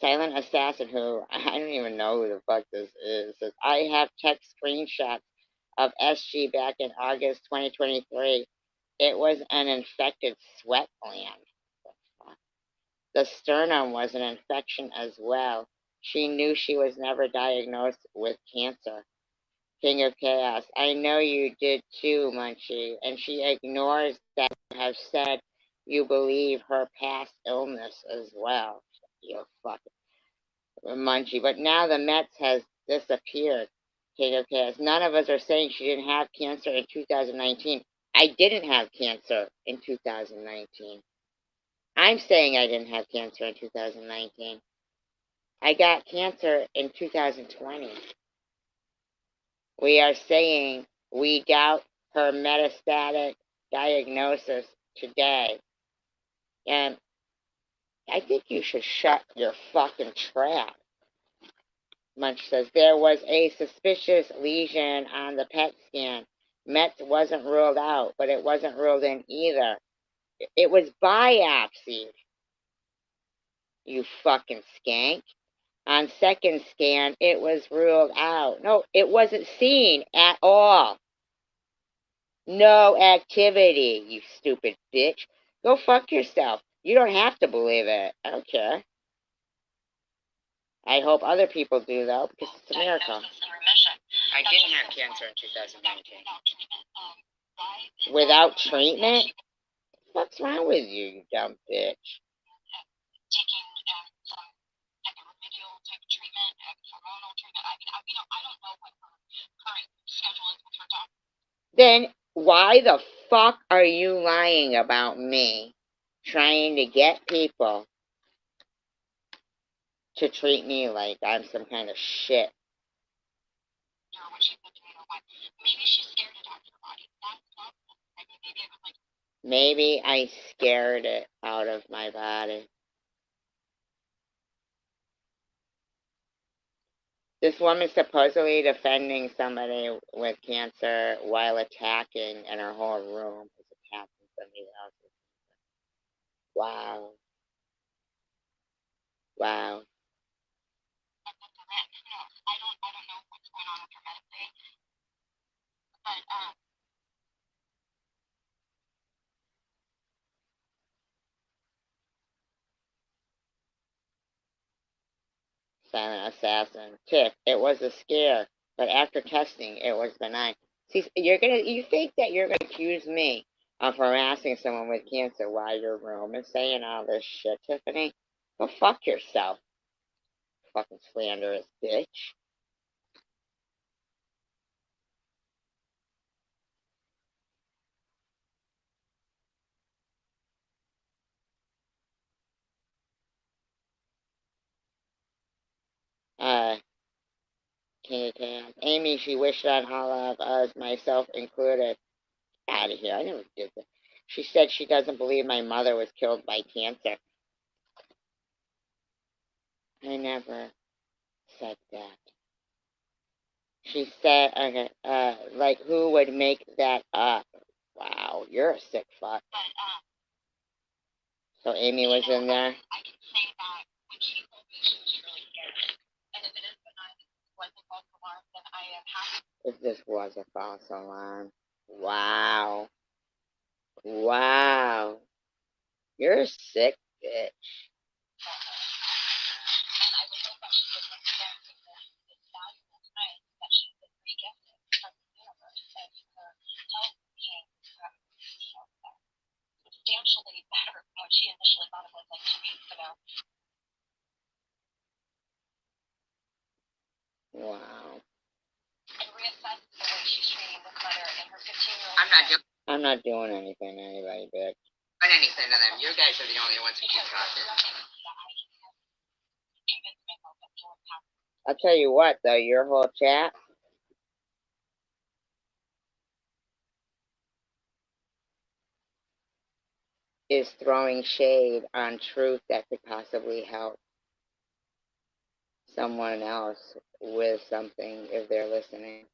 Silent Assassin, who I don't even know who the fuck this is, says, I have text screenshots of SG back in August 2023. It was an infected sweat gland. The sternum was an infection as well. She knew she was never diagnosed with cancer. King of Chaos, I know you did too, Munchie, and she ignores that you have said you believe her past illness as well. You fucking Munchie. But now the Mets has disappeared. King of Chaos. None of us are saying she didn't have cancer in 2019. I didn't have cancer in 2019. I'm saying I didn't have cancer in 2019. I got cancer in 2020. We are saying we doubt her metastatic diagnosis today. And I think you should shut your fucking trap. Munch says, there was a suspicious lesion on the PET scan. Mets wasn't ruled out, but it wasn't ruled in either. It was biopsied, you fucking skank. On second scan, it was ruled out. No, it wasn't seen at all. No activity, you stupid bitch. Go fuck yourself. You don't have to believe it. I don't care. I hope other people do, though, because it's a miracle. I didn't have cancer in 2019. Without treatment? What's wrong with you, you dumb bitch? Then why the fuck are you lying about me trying to get people to treat me like I'm some kind of shit? Maybe I scared it out of my body. This woman supposedly defending somebody with cancer while attacking, and her whole room is attacking somebody else. Wow. Wow. Silent Assassin. Tick, it was a scare, but after testing, it was benign. See, you think that you're gonna accuse me of harassing someone with cancer while your room is saying all this shit, Tiffany? Go fuck yourself, fucking slanderous bitch. Uh, Amy, she wished on all of us, myself included. Out of here. I never did that. She said she doesn't believe my mother was killed by cancer. I never said that. She said, okay, like, who would make that up? Wow, you're a sick fuck. So Amy was in there? If this was a false alarm. Wow. Wow. You're a sick bitch. Wow. And reassess the way she's treating this mother and her 15-year-old. I'm not doing anything to anybody, bitch. Done anything to them. You guys are the only ones who keep talking. I'll tell you what, though, your whole chat is throwing shade on truth that could possibly help someone else with something if they're listening.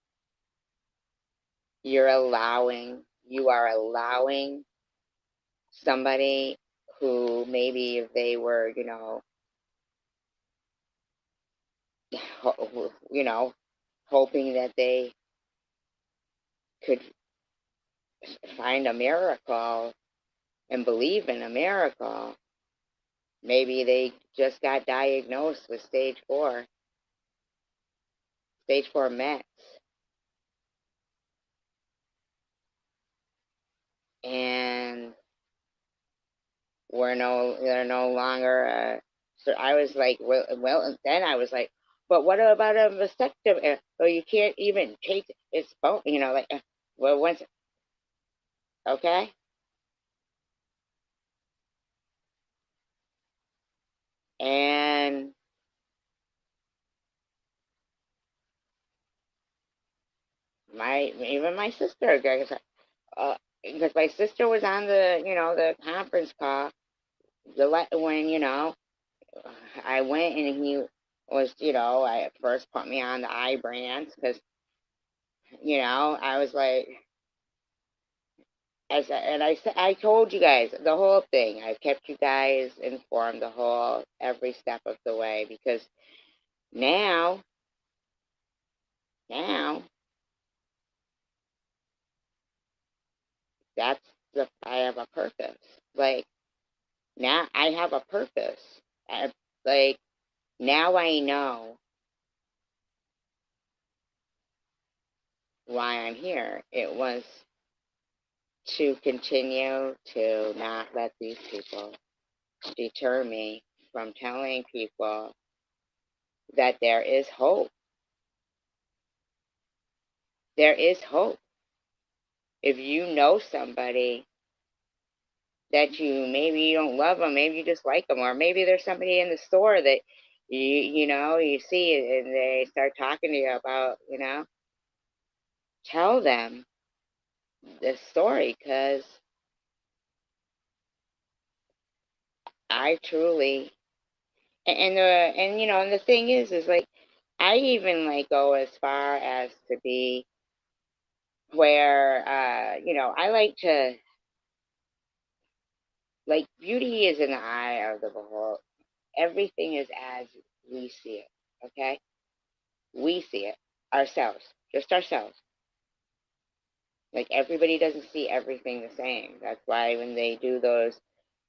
You are allowing somebody who maybe if they were, hoping that they could find a miracle and believe in a miracle, maybe they just got diagnosed with stage 4 Mets. And they're no longer, so I was like, well, and then I was like, but what about a vasectomy? Well, you can't even take its bone, like, well, once, okay? And even my sister, because my sister was on the conference call, when, I went and he was, I at first put me on the Ibrance because, I was like, I told you guys the whole thing. I've kept you guys informed every step of the way because now, I have a purpose. Like, now I have a purpose. Like, now I know why I'm here. It was to continue to not let these people deter me from telling people that there is hope. There is hope. If you know somebody that maybe you don't love them, maybe you just like them, or maybe there's somebody in the store that you see and they start talking to you about, tell them this story because I truly and the thing is like I even like go as far as to be where I like to like beauty is in the eye of the beholder. Everything is as we see it. Okay, we see it ourselves, just ourselves. Like everybody doesn't see everything the same. That's why when they do those,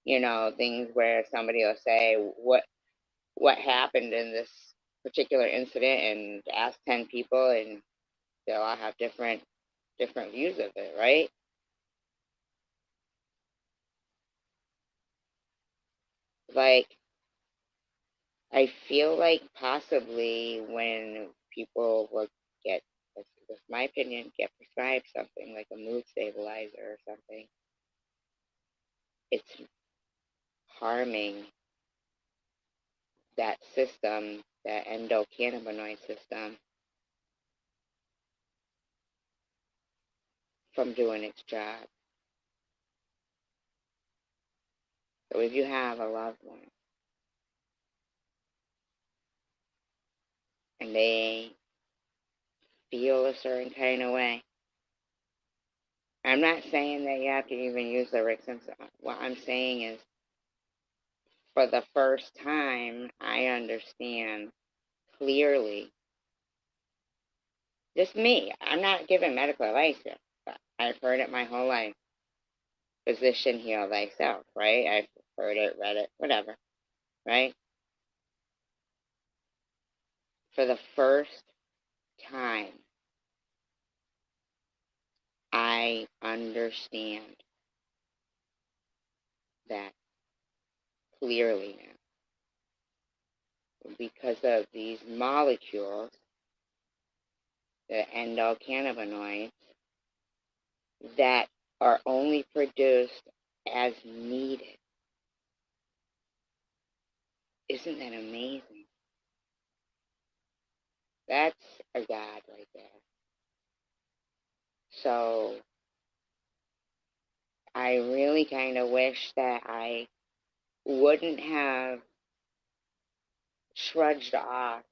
things where somebody will say what happened in this particular incident and ask 10 people and they'll all have different views of it, right? Like I feel like possibly when people will get, this is my opinion, get prescribed something like a mood stabilizer or something, it's harming that system, that endocannabinoid system, from doing its job. So if you have a loved one and they feel a certain kind of way, I'm not saying that you have to even use the Rick Simpson. What I'm saying is, for the first time, I understand clearly. Just me. I'm not giving medical advice here. I've heard it my whole life. Physician, heal thyself, right? I've heard it, read it, whatever, right? For the first time, I understand that clearly now. Because of these molecules the endocannabinoids, that are only produced as needed. Isn't that amazing? That's a God right there. So I really kind of wish that I wouldn't have trudged off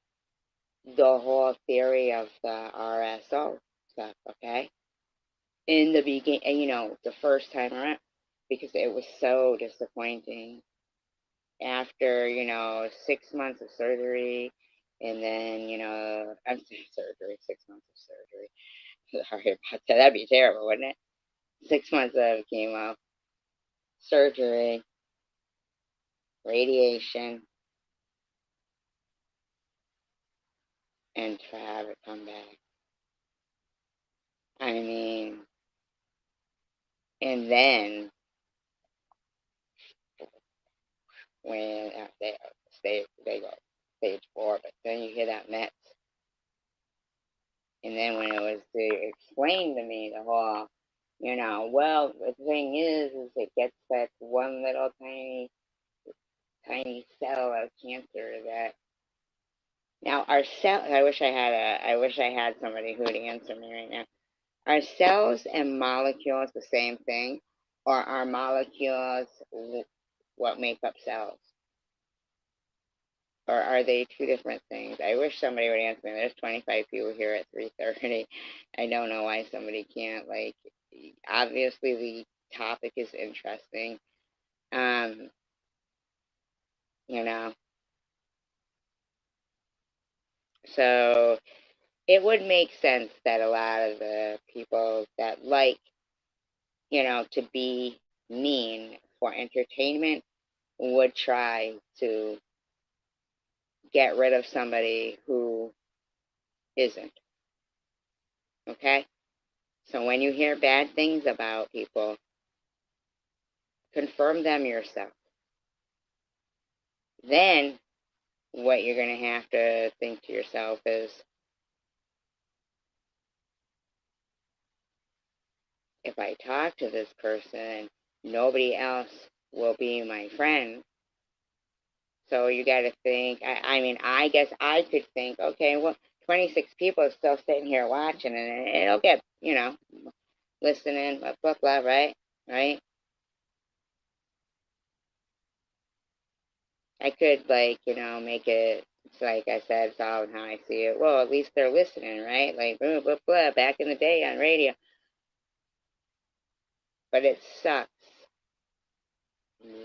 the whole theory of the RSO stuff, okay? In the beginning, the first time around, because it was so disappointing. After, 6 months of surgery, and then, I'm saying surgery, 6 months of surgery. Sorry about that. That'd be terrible, wouldn't it? 6 months of chemo, surgery, radiation, and to have it come back. I mean, and then when they go stage 4, but then you hear that Mets, and then when it was to explain to me the whole, well, the thing is it gets that one little tiny cell of cancer that. Now our cell. I wish I had somebody who would answer me right now. Are cells and molecules the same thing, or are molecules what make up cells? Or are they two different things? I wish somebody would answer me. There's 25 people here at 3:30. I don't know why somebody can't, obviously the topic is interesting. You know, so it would make sense that a lot of the people that to be mean for entertainment would try to get rid of somebody who isn't. Okay? So when you hear bad things about people, confirm them yourself. Then what you're going to have to think to yourself is, if I talk to this person, nobody else will be my friend. So you got to think. I mean, I guess I could think, okay, well, 26 people are still sitting here watching, and it'll get, listening, blah, blah, blah, right? Right? I could, make it, like I said, it's all how I see it. Well, at least they're listening, right? Like, blah, blah, blah, back in the day on radio. But it sucks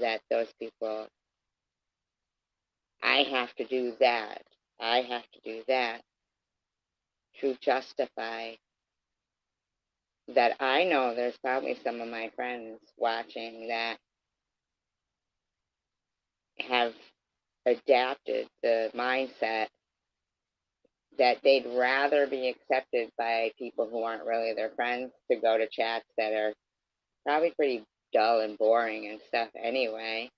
that those people, I have to do that. I have to do that to justify that. I know there's probably some of my friends watching that have adapted the mindset that they'd rather be accepted by people who aren't really their friends, to go to chats that are probably pretty dull and boring and stuff anyway.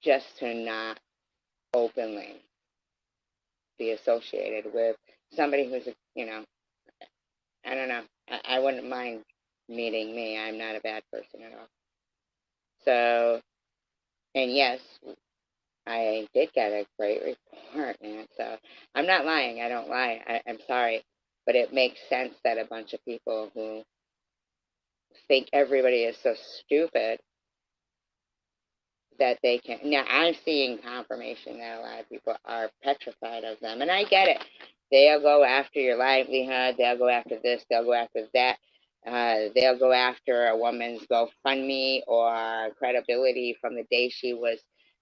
Just to not openly be associated with somebody who's, I don't know. I wouldn't mind meeting me. I'm not a bad person at all. So, and yes, I did get a great report, man. So I'm not lying. I don't lie. I'm sorry. But it makes sense that a bunch of people who think everybody is so stupid that they can. Now, I'm seeing confirmation that a lot of people are petrified of them. And I get it. They'll go after your livelihood. They'll go after this. They'll go after that. They'll go after a woman's GoFundMe or credibility from the day she was,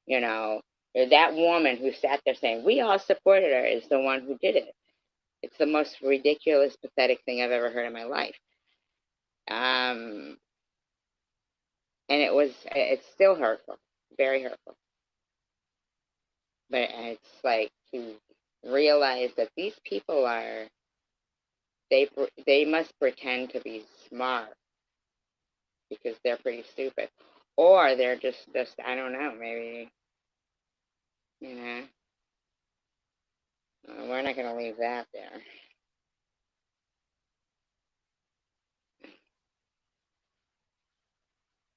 that woman who sat there saying, we all supported her, is the one who did it. It's the most ridiculous, pathetic thing I've ever heard in my life. And it's still hurtful, very hurtful. But it's like to realize that these people they must pretend to be smart because they're pretty stupid, or they're just I don't know, maybe, you know. We're not going to leave that there.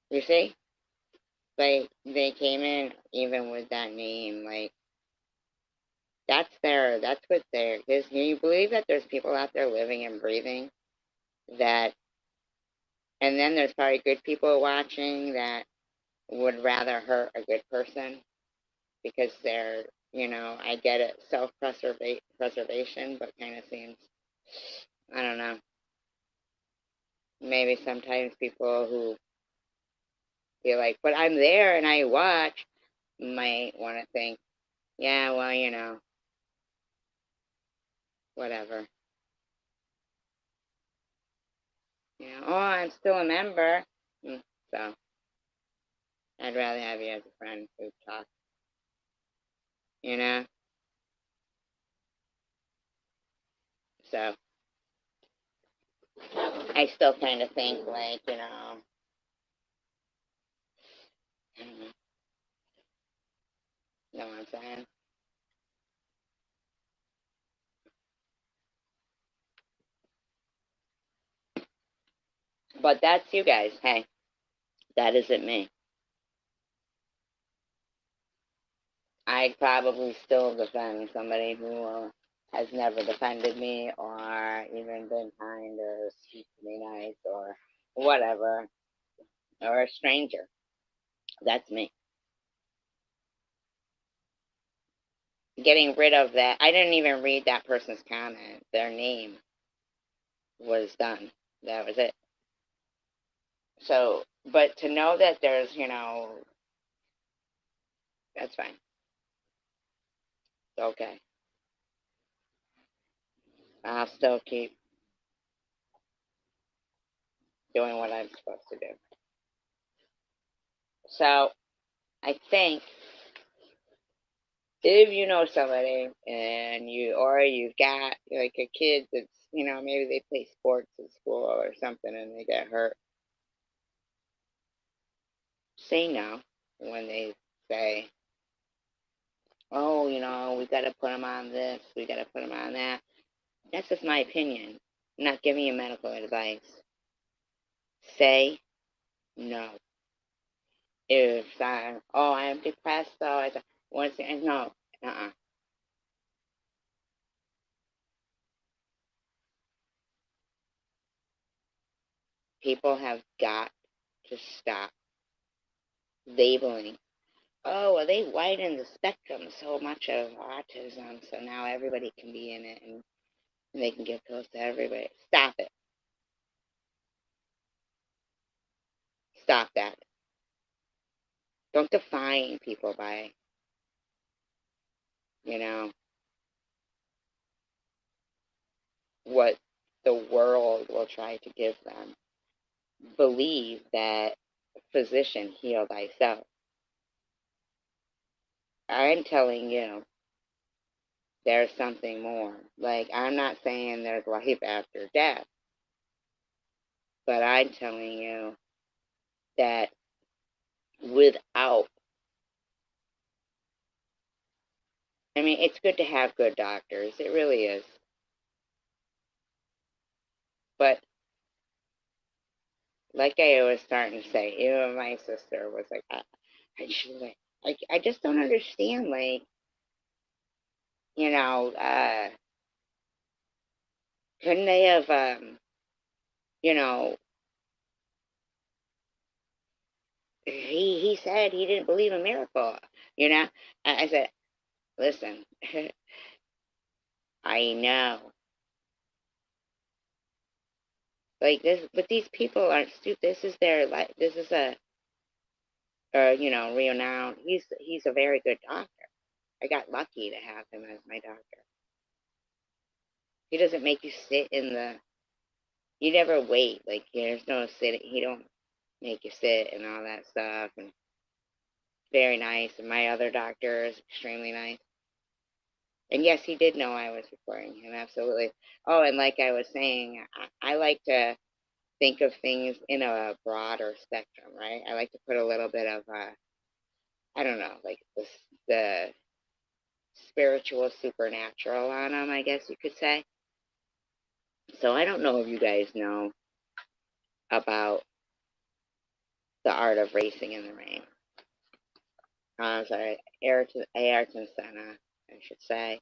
You see? Like, they came in even with that name. Like, that's what they're, because you believe that there's people out there living and breathing that, and then there's probably good people watching that would rather hurt a good person because they're, I get it, preservation, but kind of seems, I don't know, maybe sometimes people who feel like, but I'm there and I watch, might want to think, yeah, well, whatever. Oh, I'm still a member. So I'd rather have you as a friend who talks, you know? So I still kind of think like, I don't know what I'm saying? But that's you guys. Hey, that isn't me. I'd probably still defend somebody who has never defended me or even been kind or speak to me nice or whatever, or a stranger. That's me. Getting rid of that. I didn't even read that person's comment. Their name was done. That was it. So, but to know that there's, that's fine. Okay. I'll still keep doing what I'm supposed to do. So, I think if you know somebody and you've got like a kid that's, maybe they play sports at school or something and they get hurt, say no when they say, oh, we got to put them on this, we got to put them on that. That's just my opinion. I'm not giving you medical advice. Say no. If I'm depressed, so I want to, no, uh-uh. People have got to stop labeling. Oh, well, they widen the spectrum so much of autism, so now everybody can be in it and they can get close to everybody. Stop it. Stop that. Don't define people by, you know, what the world will try to give them. Believe that physician, heal thyself. I'm telling you, there's something more. Like, I'm not saying there's life after death, but I'm telling you that without, I mean, it's good to have good doctors. It really is. But like I was starting to say, even my sister was like, I just don't understand. Like, you know, couldn't they have, you know, he said he didn't believe a miracle. You know, I said, listen, I know. Like this, but these people aren't stupid. This is their life. This is renowned. He's a very good doctor. I got lucky to have him as my doctor. He doesn't make you sit in the. You never wait. Like there's no sitting. He don't make you sit and all that stuff. And very nice. And my other doctor is extremely nice. And yes, he did know I was recording him. Absolutely. Oh, and like I was saying, I like to think of things in a broader spectrum, right? I like to put a little bit of I don't know, like the spiritual, supernatural on them, I guess you could say. So I don't know if you guys know about the art of racing in the rain. Sorry, Ayrton Senna, I should say.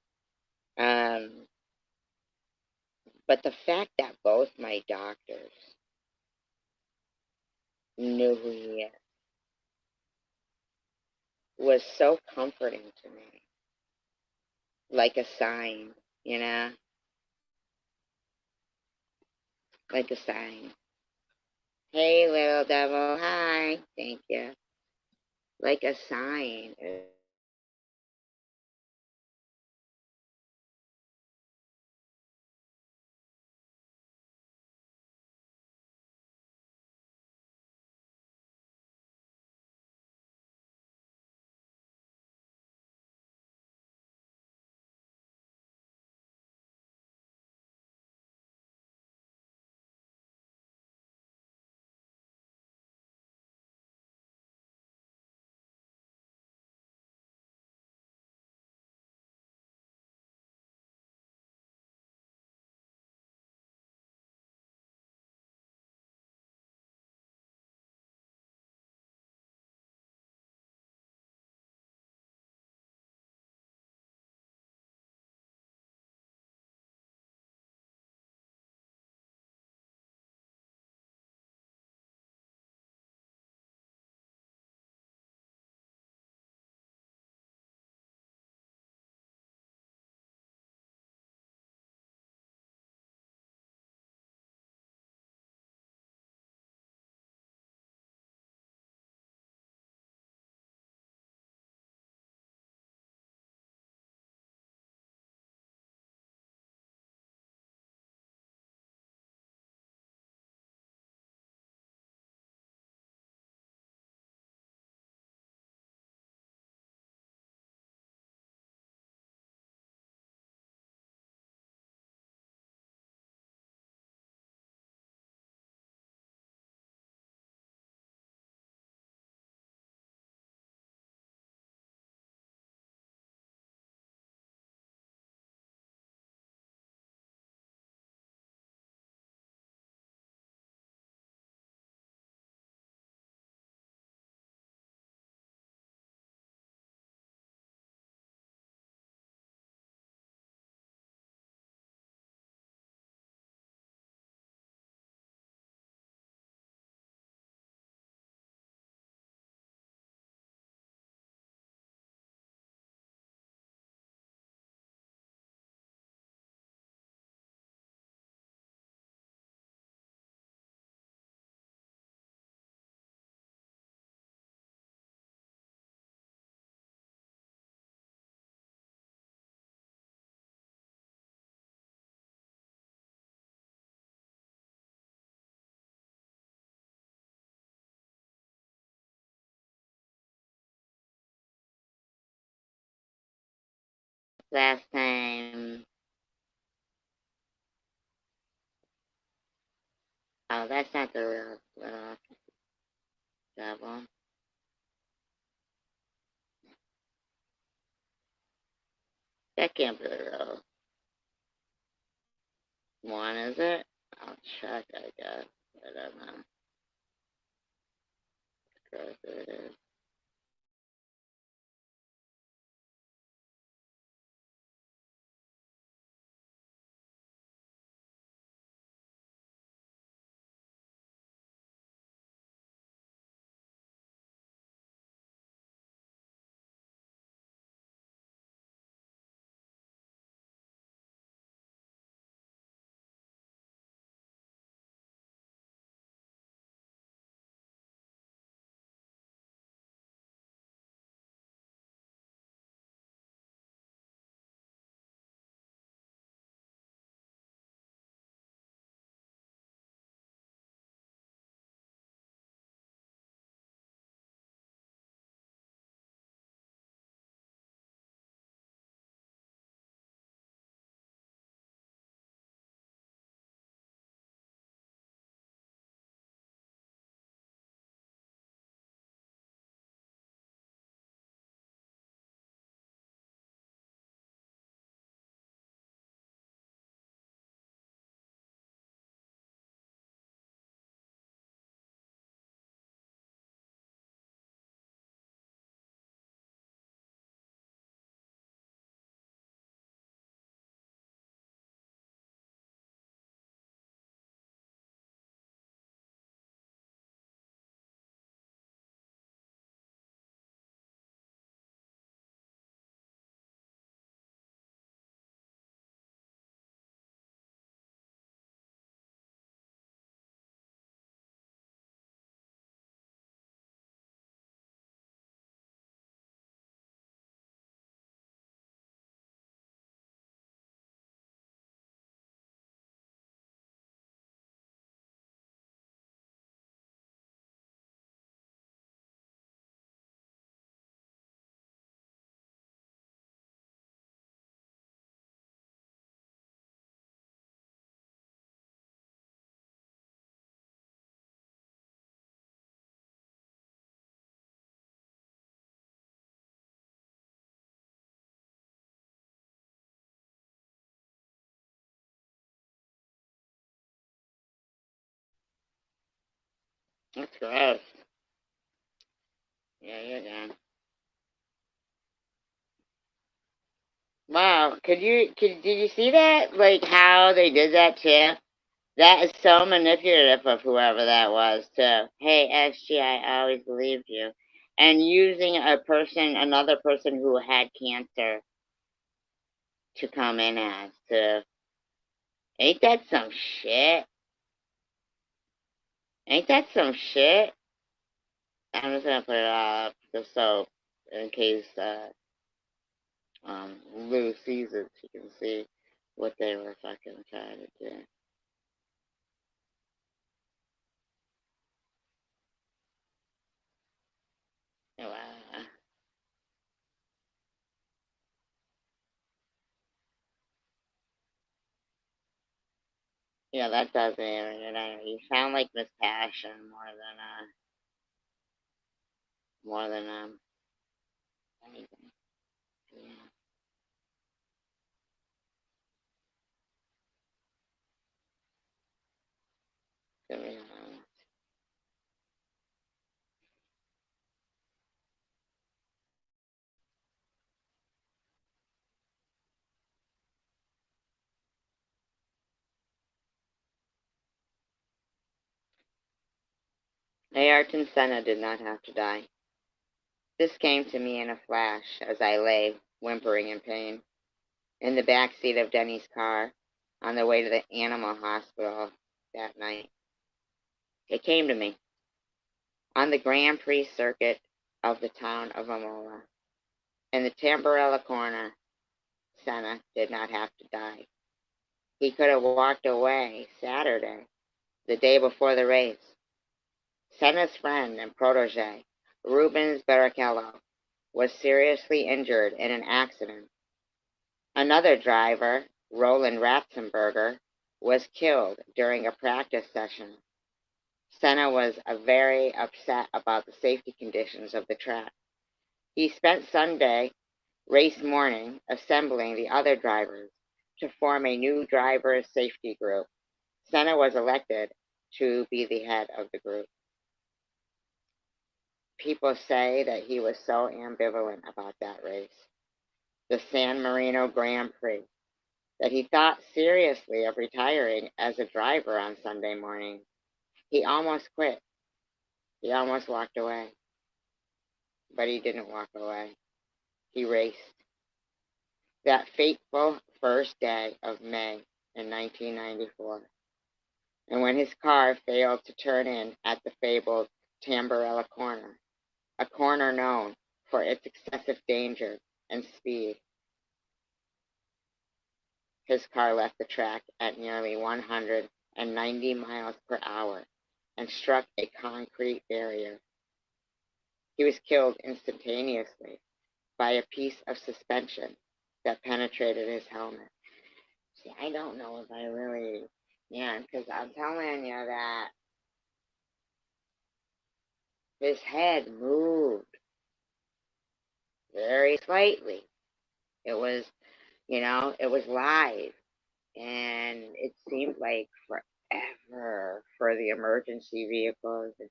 Um, but the fact that both my doctors knew who he is was so comforting to me. Like a sign, you know? Like a sign. Hey, little devil, hi. Thank you. Like a sign. Last time. Oh, that's not the real little devil. That can't be the real one, is it? I'll check, I guess. I don't know. Of course it is. That's gross. Yeah, you're done. Wow, did you see that? Like how they did that too? That is so manipulative of whoever that was to, hey, SG, I always believed you. And using another person who had cancer to come in as to, ain't that some shit? Ain't that some shit? I'm just gonna put it up just so in case Lou sees it, she can see what they were fucking trying to do. Wow. Yeah, that does it. You sound like Miss Passion more than anything. Yeah. To be honest. Ayrton Senna did not have to die. This came to me in a flash as I lay, whimpering in pain, in the back seat of Denny's car on the way to the animal hospital that night. It came to me on the Grand Prix circuit of the town of Imola. In the Tamburello corner, Senna did not have to die. He could have walked away Saturday, the day before the race. Senna's friend and protege, Rubens Barrichello, was seriously injured in an accident. Another driver, Roland Ratzenberger, was killed during a practice session. Senna was very upset about the safety conditions of the track. He spent Sunday race morning assembling the other drivers to form a new driver safety group. Senna was elected to be the head of the group. People say that he was so ambivalent about that race, the San Marino Grand Prix, that he thought seriously of retiring as a driver on Sunday morning. He almost quit. He almost walked away. But he didn't walk away. He raced. That fateful first day of May in 1994. And when his car failed to turn in at the fabled Tamburello corner, a corner known for its excessive danger and speed, his car left the track at nearly 190 miles per hour and struck a concrete barrier. He was killed instantaneously by a piece of suspension that penetrated his helmet. See, I don't know if I really, yeah, because I'm telling you that his head moved very slightly. It was, it was live, and it seemed like forever for the emergency vehicles. And,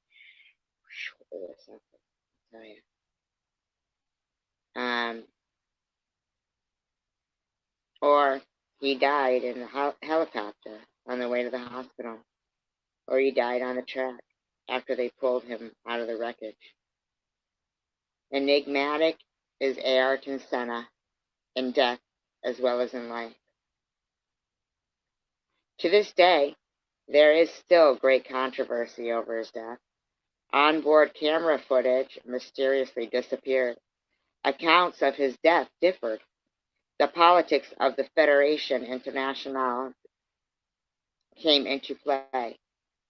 I'll tell you. Or he died in a helicopter on the way to the hospital, or he died on the track after they pulled him out of the wreckage. Enigmatic is Ayrton Senna in death as well as in life. To this day, there is still great controversy over his death. Onboard camera footage mysteriously disappeared. Accounts of his death differed. The politics of the Fédération Internationale came into play.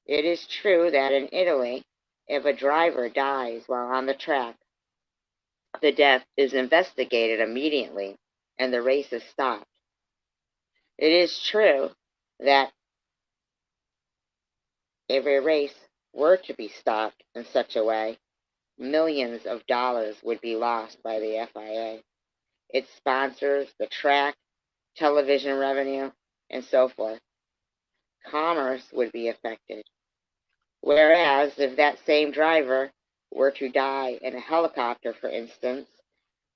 It is true that in Italy, if a driver dies while on the track, the death is investigated immediately and the race is stopped. It is true that if a race were to be stopped in such a way, millions of dollars would be lost by the FIA, its sponsors, the track, television revenue, and so forth. Commerce would be affected. Whereas if that same driver were to die in a helicopter, for instance,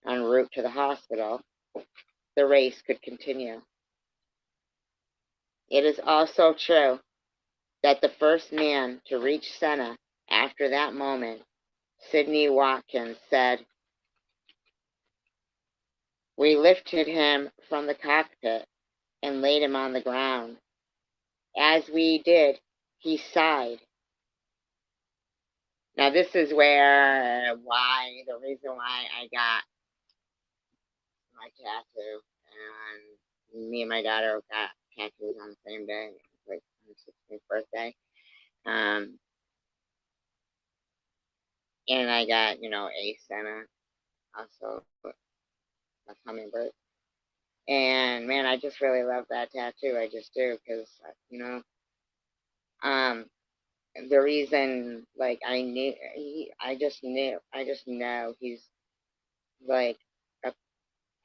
en route to the hospital, the race could continue. It is also true that the first man to reach Senna after that moment, Sidney Watkins, said, "We lifted him from the cockpit and laid him on the ground. As we did, he sighed." Now this is the reason why I got my tattoo, and me and my daughter got tattoos on the same day, like on her 16th birthday. And I got, a Senna, also a hummingbird. And man, I just really love that tattoo. I just do, because, the reason, like, I just know he's like,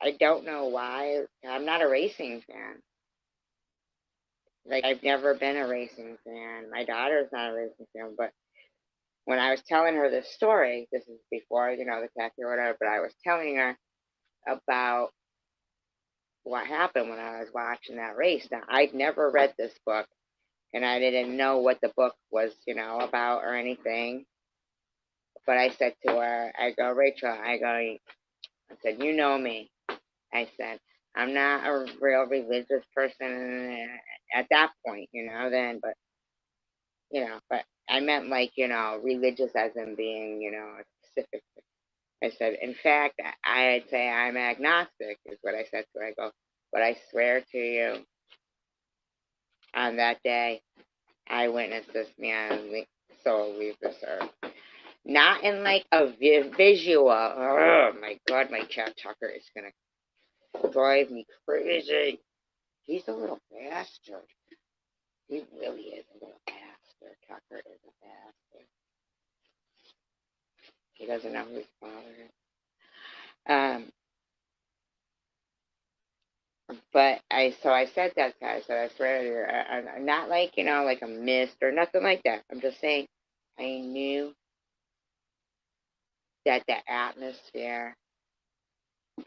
I don't know why. I'm not a racing fan. Like, I've never been a racing fan. My daughter's not a racing fan, but when I was telling her this story, this is before, the tattoo or whatever, but I was telling her about what happened when I was watching that race. Now, I'd never read this book, and I didn't know what the book was, about or anything. But I said to her, I go, "Rachel," I said, "you know me." I said, "I'm not a real religious person at that point, then, but I meant like, religious as in being, a specific." I said, "In fact, I'd say I'm agnostic," is what I said to her. I go, "But I swear to you, on that day, I witnessed this man soul leave this earth. Not in like a visual. Oh my God, my cat Tucker is going to drive me crazy. He's a little bastard. He really is a little bastard. Tucker is a bastard. He doesn't know who his father is. But I said that to her. I said, I swear to you, I'm not like, like a mist or nothing like that. I'm just saying, I knew that the atmosphere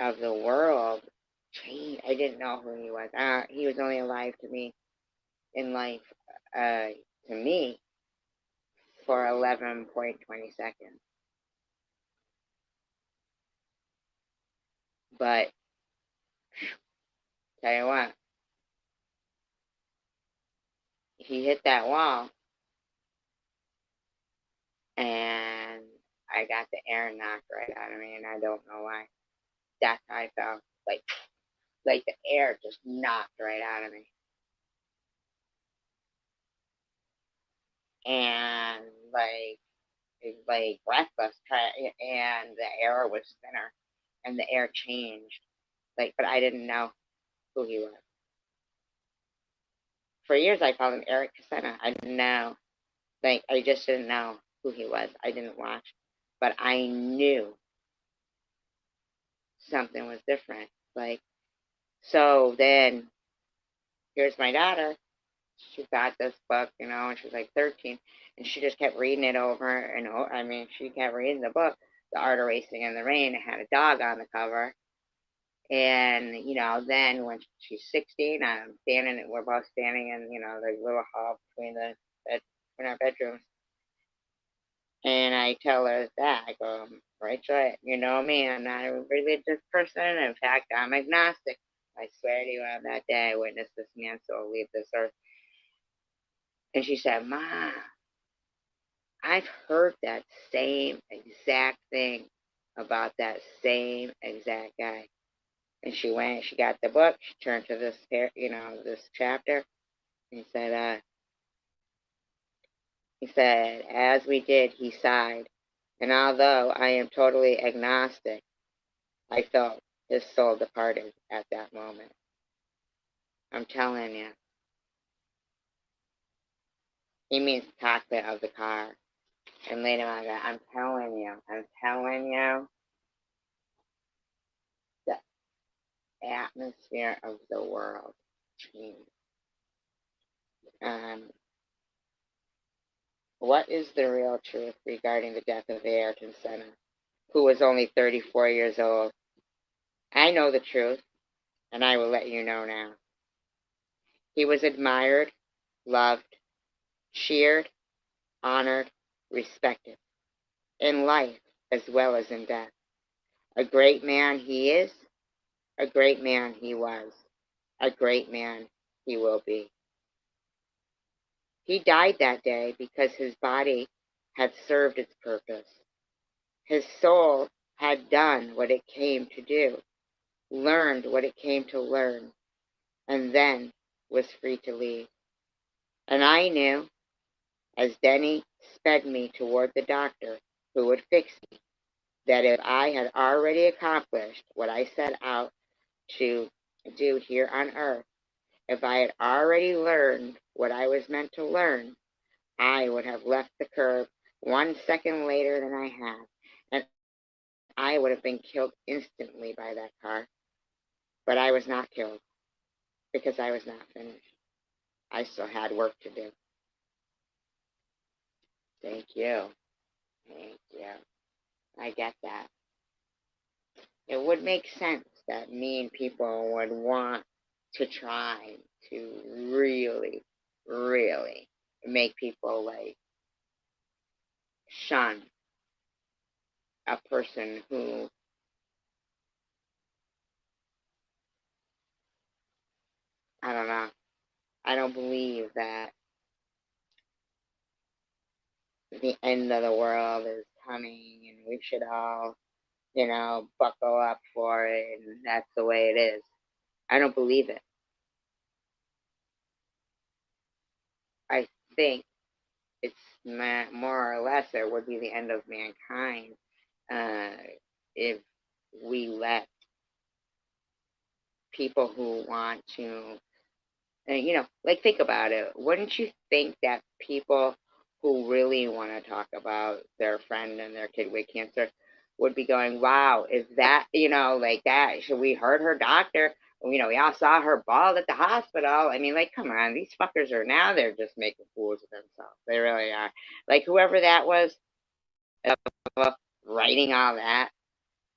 of the world changed. I didn't know who he was. He was only alive to me in life, to me, for 11.20 seconds. But tell you what, he hit that wall, and I got the air knocked right out of me, and I don't know why. That's how I felt. Like the air just knocked right out of me. And like breathless, and the air was thinner, and the air changed. But I didn't know who he was. For years, I called him Eric Casena. I didn't know. I just didn't know who he was. I didn't watch, but I knew something was different. So then here's my daughter. She got this book, and she was like 13, and she just kept reading it over and over. I mean, she kept reading the book, The Art of Racing in the Rain. It had a dog on the cover. And, then when she's 16, we're both standing in, the little hall between in our bedrooms. And I tell her that. I go, "Rachel, you know me, I'm not a religious person. In fact, I'm agnostic. I swear to you, on that day, I witnessed this man soul leave this earth." And she said, "Mom, I've heard that same exact thing about that same exact guy." And she got the book, she turned to this chapter, and he said, "As we did, he sighed. And although I am totally agnostic, I felt his soul departed at that moment." I'm telling you. He means the cockpit of the car. And later on, I'm telling you, the atmosphere of the world changed. What is the real truth regarding the death of Ayrton Senna, who was only 34 years old? I know the truth, and I will let you know now. He was admired, loved, cheered, honored, respected, in life as well as in death. A great man he is, a great man he was, a great man he will be. He died that day because his body had served its purpose. His soul had done what it came to do, learned what it came to learn, and then was free to leave. And I knew, as Denny sped me toward the doctor who would fix me, that if I had already accomplished what I set out to do here on earth, if I had already learned what I was meant to learn, I would have left the curb 1 second later than I had, and I would have been killed instantly by that car. But I was not killed because I was not finished. I still had work to do. Thank you. Thank you. I get that. It would make sense that mean people would want to try to really, really make people like shun a person who, I don't know, I don't believe that the end of the world is coming and we should all, buckle up for it and that's the way it is. I don't believe it. I think it's more or less it would be the end of mankind uh, if we let people who want to, like think about it. Wouldn't you think that people who really want to talk about their friend and their kid with cancer would be going, wow, is that, like that? Should we heard her doctor? We all saw her bald at the hospital. I mean, like, come on, these fuckers are now, they're just making fools of themselves. They really are. Like, whoever that was, writing all that,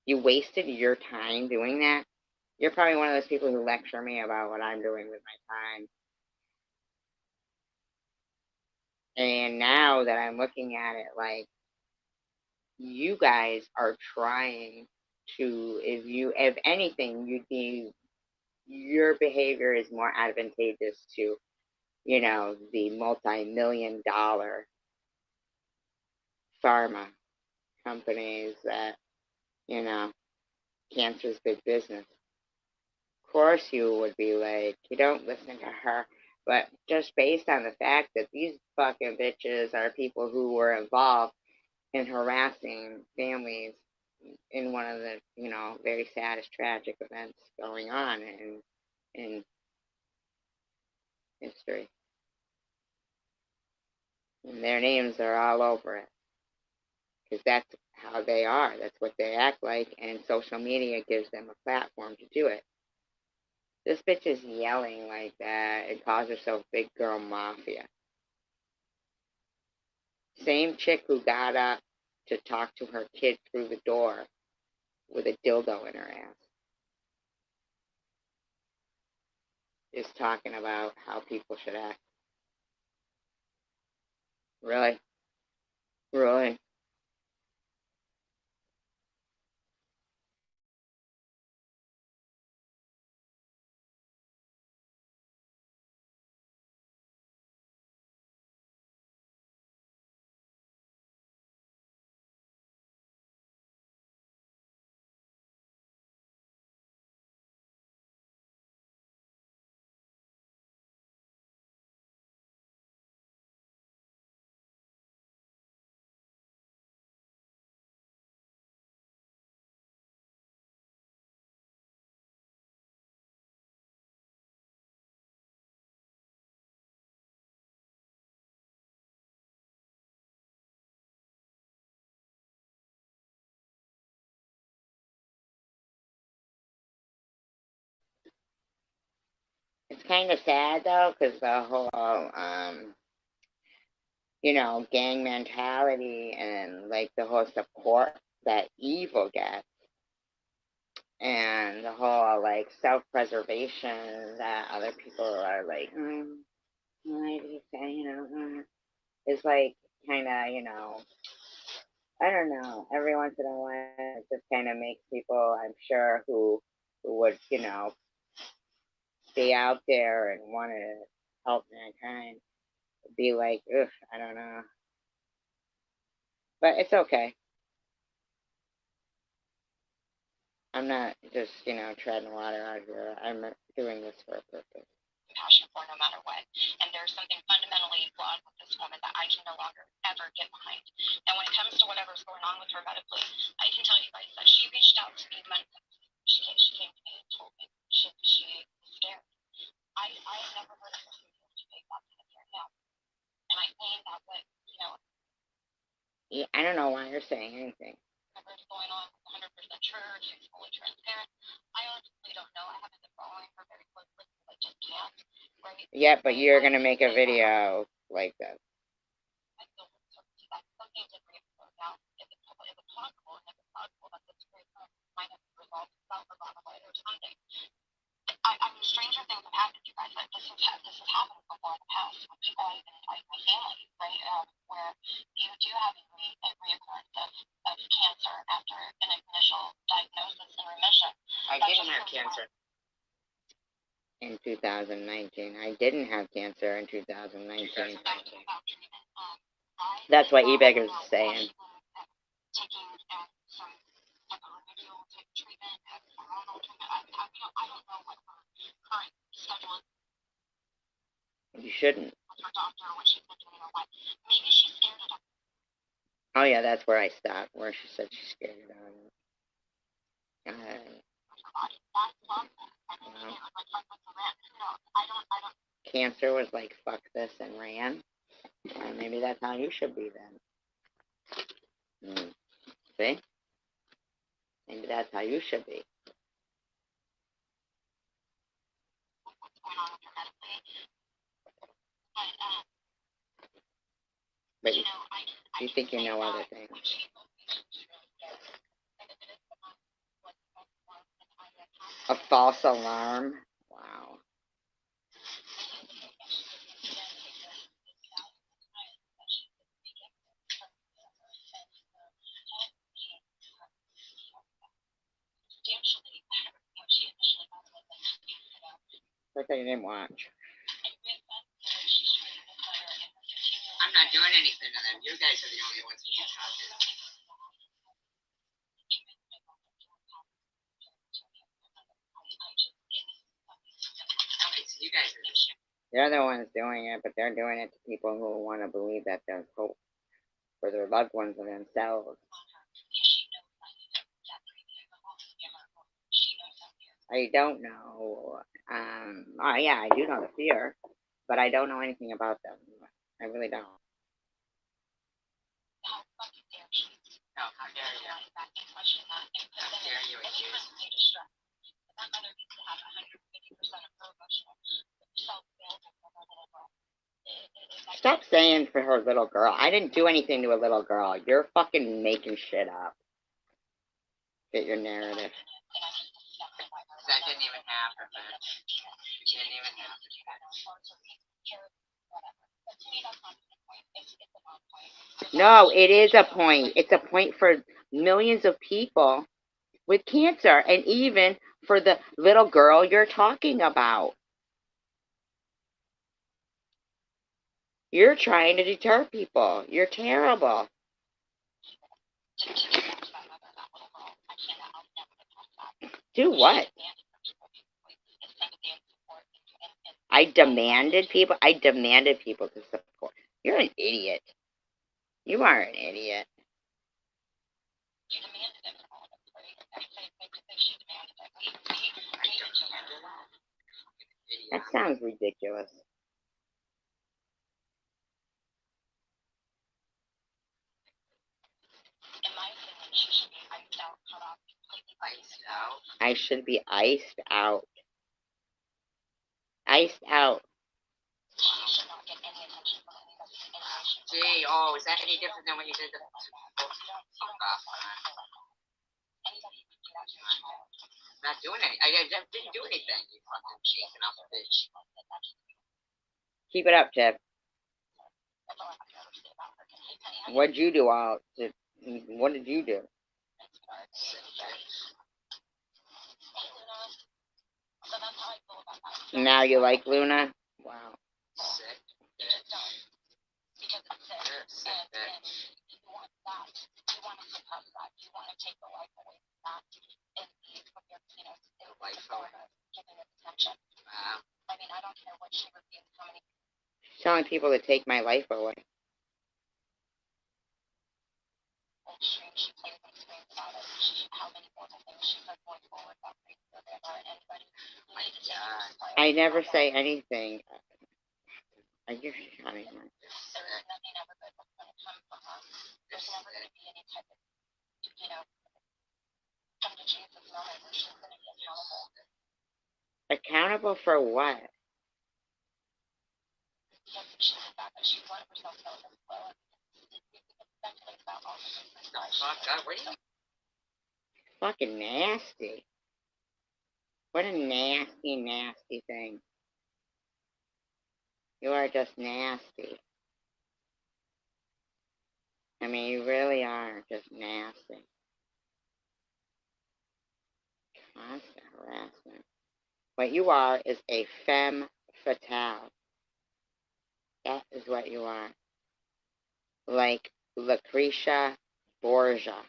you wasted your time doing that. You're probably one of those people who lecture me about what I'm doing with my time. And now that I'm looking at it, like, you guys are trying to, if anything, your behavior is more advantageous to, the multi-million dollar pharma companies that, you know, cancer's big business. Of course, you would be like, you don't listen to her. But just based on the fact that these fucking bitches are people who were involved in harassing families in one of the, very saddest, tragic events going on in history. And their names are all over it because that's how they are. That's what they act like, and social media gives them a platform to do it. This bitch is yelling like that and calls herself Big Girl Mafia. Same chick who got up to talk to her kid through the door with a dildo in her ass is talking about how people should act. Really? Really? It's kind of sad though, because the whole you know, gang mentality and like the whole support that evil gets and the whole like self-preservation that other people are like, why do you say, is like kind of, I don't know. Every once in a while, it just kind of makes people, I'm sure, who would, stay out there and want to help mankind, be like, ugh, I don't know. But it's okay. I'm not just, treading water out here. I'm doing this for a purpose. Passion for no matter what. And there's something fundamentally flawed with this woman that I can no longer ever get behind. And when it comes to whatever's going on with her medically, I can tell you guys that she reached out to me months. She came to me and told me she was scared. I never heard of her to make that kind of fear now. And I think that what, Yeah, I don't know why you're saying anything. Whatever's going on is 100% true. She's fully transparent. I honestly don't know. I haven't been following her very closely because I just can't. Right? Yeah, but you're gonna make a video like that. I feel uncertainty that something different is going out. If it's possible, and if it's possible that this great might have resolved itself or gone away or something. I mean, stranger things have happened, you guys. Like, this has happened before in the past with people, even in my family, right? Where you do have a reoccurrence of cancer after an initial diagnosis and remission. I didn't have cancer. In 2019. I didn't have cancer in 2019. That's what eBay is saying. Taking some remedial type treatment, hormonal treatment. I don't know what her current schedule is. You shouldn't. With her doctor, what she's been doing or what. Maybe she's scared of it. Oh yeah, that's where I stopped, where she said she's scared of it. Cancer was like, fuck this and ran. Maybe that's how you should be then. See? Maybe that's how you should be. But you think you know other things. A false alarm? Wow. Like I didn't watch. I'm not doing anything to them. You guys are the only ones who can talk to them. You guys are just... They're the ones doing it, but they're doing it to people who want to believe that there's hope for their loved ones and themselves. I don't know. Oh yeah, I do know the fear, but I don't know anything about them. I really don't. No, how dare you? How dare you accuse me? Stop saying for her little girl. I didn't do anything to a little girl. You're fucking making shit up. Get your narrative. That didn't even happen, man. It didn't even happen. No, it is a point. It's a point for millions of people with cancer, and even for the little girl you're talking about. You're trying to deter people. You're terrible. Do what? I demanded people to support. You're an idiot. You are an idiot. That sounds ridiculous. I should be iced out. Iced out. Gee, oh, is that any different than what you did the not doing any. I didn't do anything. You fucking chasing off a bitch. Keep it up, Tip. What'd you do what did you do? Now you like Luna? Wow. Sick. She's telling people to take my life away. I never say anything. I just, I mean, accountable for what? Fucking nasty. What a nasty, nasty thing. You are just nasty. I mean, you really are just nasty. Constant harassment. What you are is a femme fatale. That is what you are. Like Lucretia Borgia.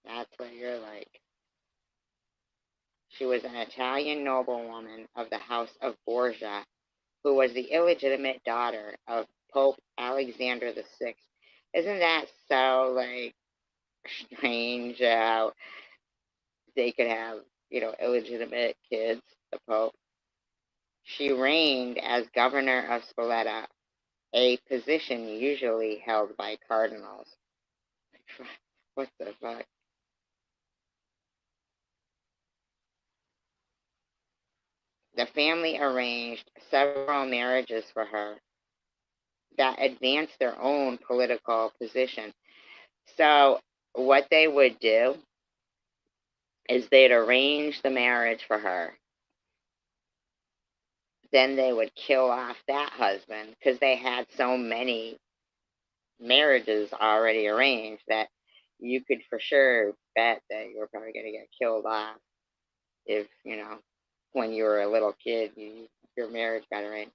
That's what you're like. She was an Italian noblewoman of the House of Borgia, who was the illegitimate daughter of Pope Alexander VI. Isn't that so, like, strange how they could have, illegitimate kids, the Pope? She reigned as governor of Spoleta, a position usually held by cardinals. What the fuck? The family arranged several marriages for her that advanced their own political position. So, what they would do is they'd arrange the marriage for her. Then they would kill off that husband because they had so many marriages already arranged that you could for sure bet that you were probably going to get killed off if, when you were a little kid, your marriage got arranged.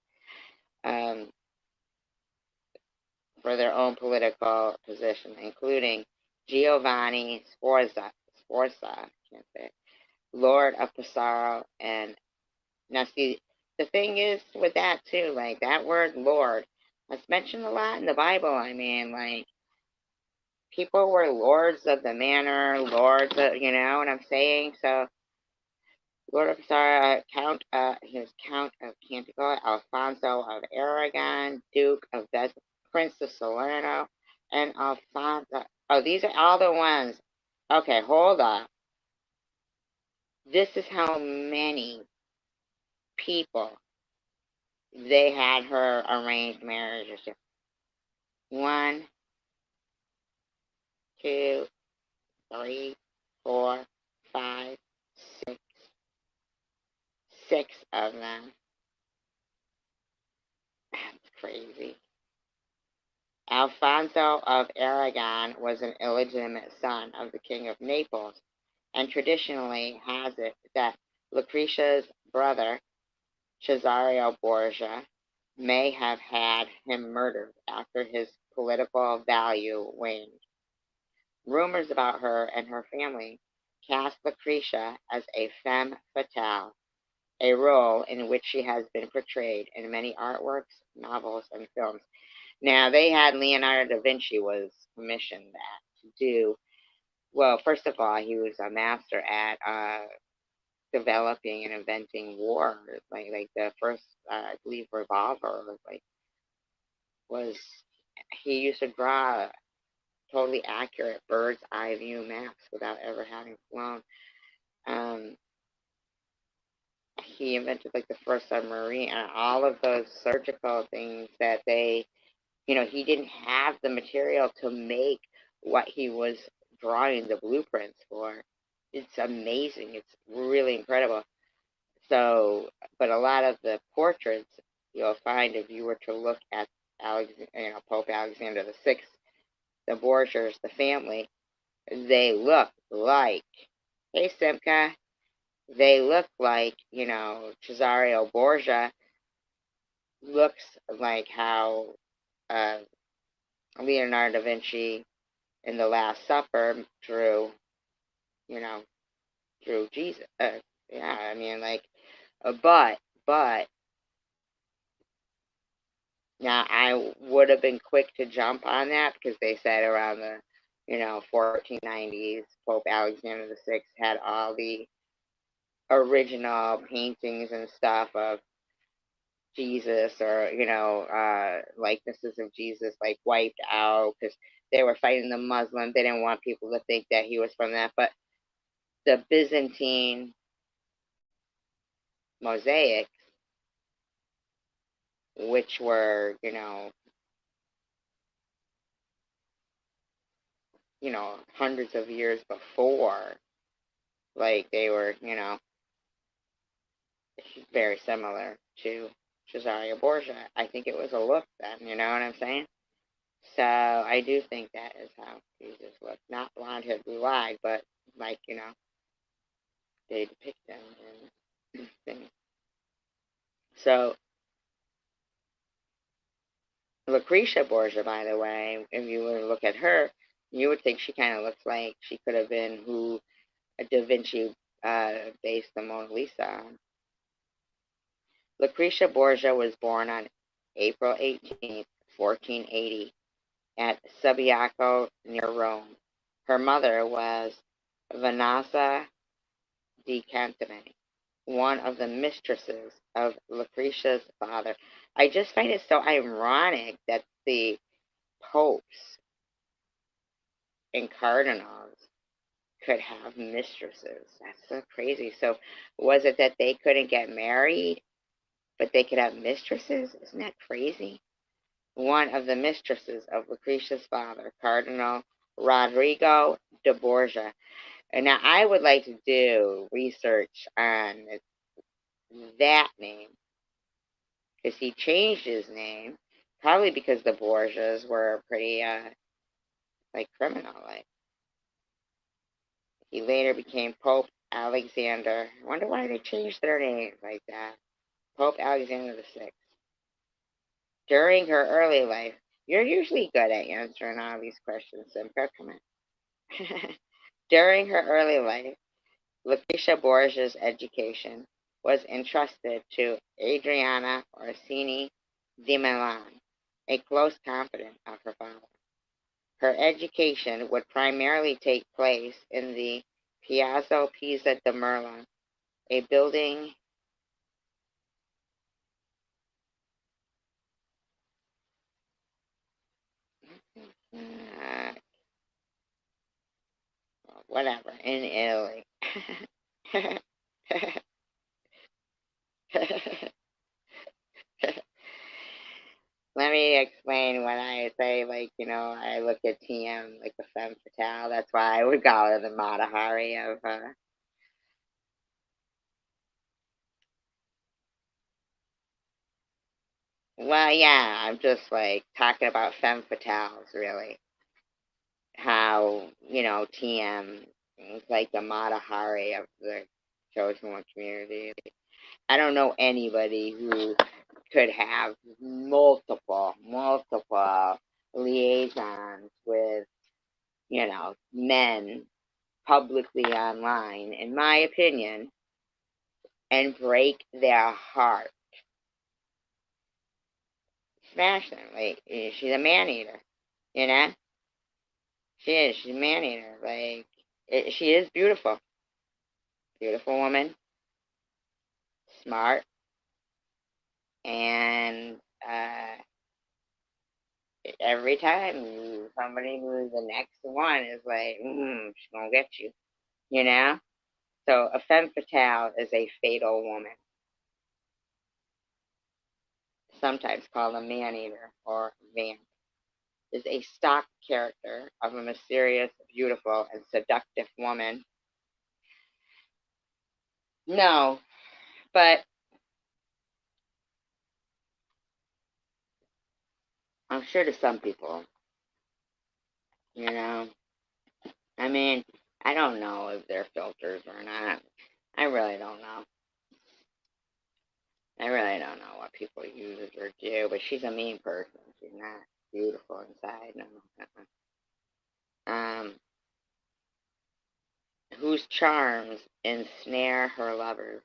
For their own political position, including Giovanni Sforza, can't say it, Lord of Pesaro, and now see, the thing is with that too, like that word Lord, it's mentioned a lot in the Bible. I mean, like people were lords of the manor, lords of, you know what I'm saying? So Lord of Pesaro, he was Count of Cantico, Alfonso of Aragon, Duke of Prince of Salerno, and Alfonso. Oh, these are all the ones. Okay, hold up. This is how many people they had her arranged marriages to. 1, 2, 3, 4, 5, 6. 6 of them. That's crazy. Alfonso of Aragon was an illegitimate son of the King of Naples, and traditionally has it that Lucretia's brother, Cesario Borgia, may have had him murdered after his political value waned. Rumors about her and her family cast Lucretia as a femme fatale, a role in which she has been portrayed in many artworks, novels, and films. Now, they had Leonardo da Vinci was commissioned that to do. Well, first of all, he was a master at developing and inventing war. Like the first, I believe, revolver was he used to draw totally accurate bird's eye view maps without ever having flown. he invented like the first submarine and all of those surgical things that they, he didn't have the material to make what he was drawing the blueprints for. It's amazing. It's really incredible. So, but a lot of the portraits you'll find if you were to look at Pope Alexander the Sixth, the Borgias, the family, they look like, hey Simca, they look like, Cesario Borgia looks like how uh, Leonardo da Vinci in The Last Supper drew, you know, drew Jesus. Yeah, I mean, like, but now I would have been quick to jump on that because they said around the, 1490s, Pope Alexander the Sixth had all the original paintings and stuff of Jesus or, likenesses of Jesus like wiped out because they were fighting the Muslims. They didn't want people to think that he was from that. But the Byzantine mosaics, which were, hundreds of years before, like they were, very similar to Cesario Borgia. I think it was a look then, you know what I'm saying? So I do think that is how Jesus looked. Not blonde hair, blue eyed, but like, they depict them in things. So Lucretia Borgia, by the way, if you were to look at her, you would think she kind of looks like she could have been who Da Vinci based the Mona Lisa on. Lucretia Borgia was born on April 18th, 1480, at Subiaco near Rome. Her mother was Vanessa di Cantone, one of the mistresses of Lucretia's father. I just find it so ironic that the popes and cardinals could have mistresses. That's so crazy. So, was it that they couldn't get married, but they could have mistresses? Isn't that crazy? One of the mistresses of Lucretia's father, Cardinal Rodrigo de Borgia. And now I would like to do research on that name because he changed his name, probably because the Borgias were pretty like criminal. Like he later became Pope Alexander. I wonder why they changed their names like that. Pope Alexander the Sixth. During her early life, you're usually good at answering all these questions, Simca. Come on. During her early life, Lucretia Borgia's education was entrusted to Adriana Orsini di Milan, a close confidant of her father. Her education would primarily take place in the Piazza Pisa di Merla, a building whatever, in Italy. Let me explain when I say, like, I look at TM like a femme fatale. That's why I would call her the Mata Hari of. Well, yeah, I'm just like talking about femme fatales, really. How, TM is like the Mata Hari of the chosen one community. I don't know anybody who could have multiple liaisons with, men publicly online, in my opinion, and break their heart. Smash them. Like, she's a man eater, you know? She is. She's a man eater. Like, she is beautiful. Beautiful woman, smart, and every time somebody who's the next one is like, she's gonna get you, you know? So a femme fatale is a fatal woman. sometimes called a man-eater or vamp, is a stock character of a mysterious, beautiful, and seductive woman. No, but I'm sure to some people, you know, I mean, I don't know if they're filters or not. I really don't know. I really don't know what people use or do, but she's a mean person. She's not beautiful inside. No. Whose charms ensnare her lovers,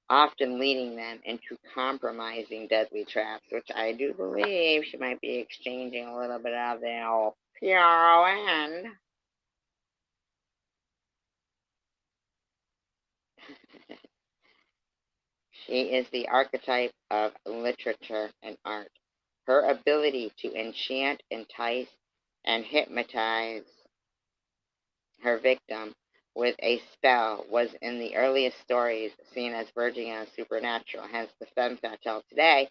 often leading them into compromising deadly traps, which I do believe she might be exchanging a little bit of the old PRON. She is the archetype of literature and art. Her ability to enchant, entice, and hypnotize her victim with a spell was in the earliest stories seen as verging on supernatural. Hence, the femme fatale today,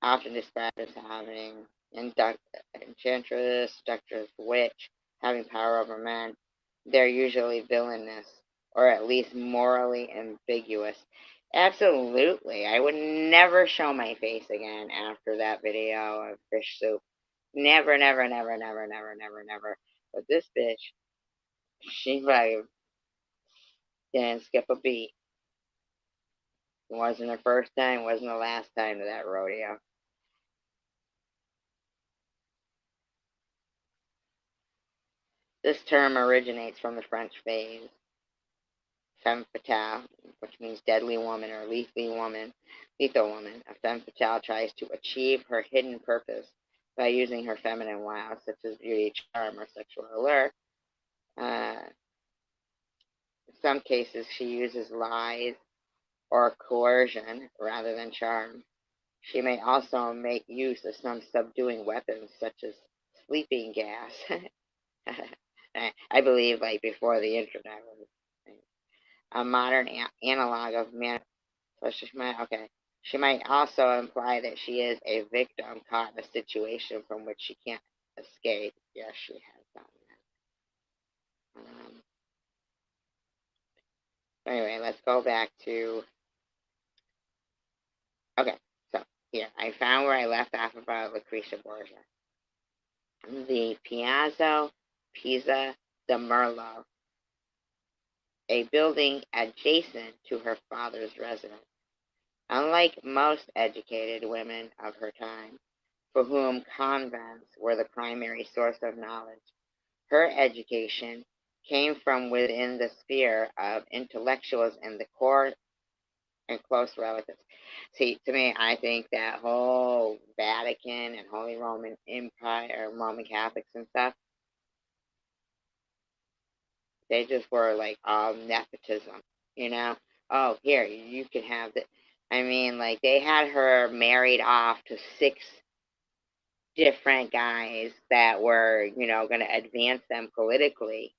often described as having enchantress, seductress, witch, having power over men. They're usually villainous, or at least morally ambiguous. Absolutely. I would never show my face again after that video of fish soup. Never, never, never, never, never, never, never. But this bitch, she like didn't skip a beat. It wasn't her first time, wasn't the last time to that rodeo. This term originates from the French phrase femme fatale, which means deadly woman or lethal woman. A femme fatale tries to achieve her hidden purpose by using her feminine wiles, such as beauty, charm, or sexual allure. In some cases, she uses lies or coercion rather than charm. She may also make use of some subduing weapons, such as sleeping gas. I believe, like before the internet was a modern analog of man. So she might also imply that she is a victim caught in a situation from which she can't escape. Yes, she has done that. Anyway, let's go back to. Okay, so here I found where I left off about Lucretia Borgia. The Piazza di Merlo, a building adjacent to her father's residence. Unlike most educated women of her time, for whom convents were the primary source of knowledge, her education came from within the sphere of intellectuals and the court and close relatives. See, to me, I think that whole Vatican and Holy Roman Empire, Roman Catholics and stuff, they just were like all nepotism, you know? Oh, here, you can have the. I mean, like, they had her married off to 6 different guys that were, going to advance them politically.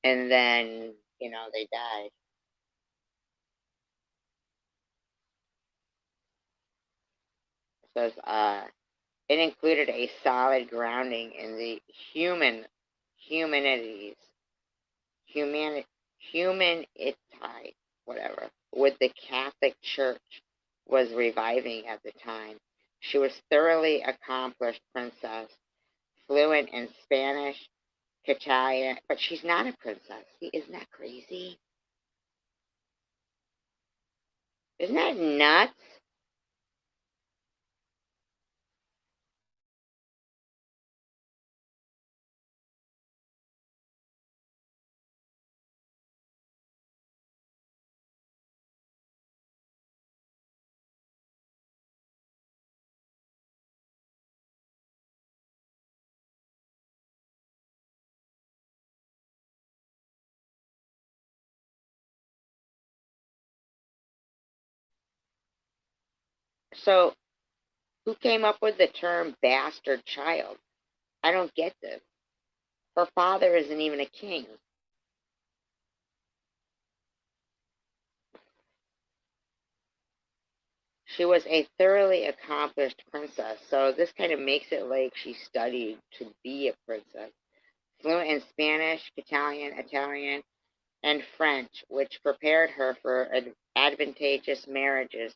And then, they died. It says, it included a solid grounding in the humanities, humanity, whatever, with the Catholic Church was reviving at the time. She was thoroughly accomplished princess, fluent in Spanish, Italian, but she's not a princess. See, isn't that crazy? Isn't that nuts? So, who came up with the term bastard child? I don't get this. Her father isn't even a king. She was a thoroughly accomplished princess, so this kind of makes it like she studied to be a princess. Fluent in Spanish, Italian, and French, which prepared her for advantageous marriages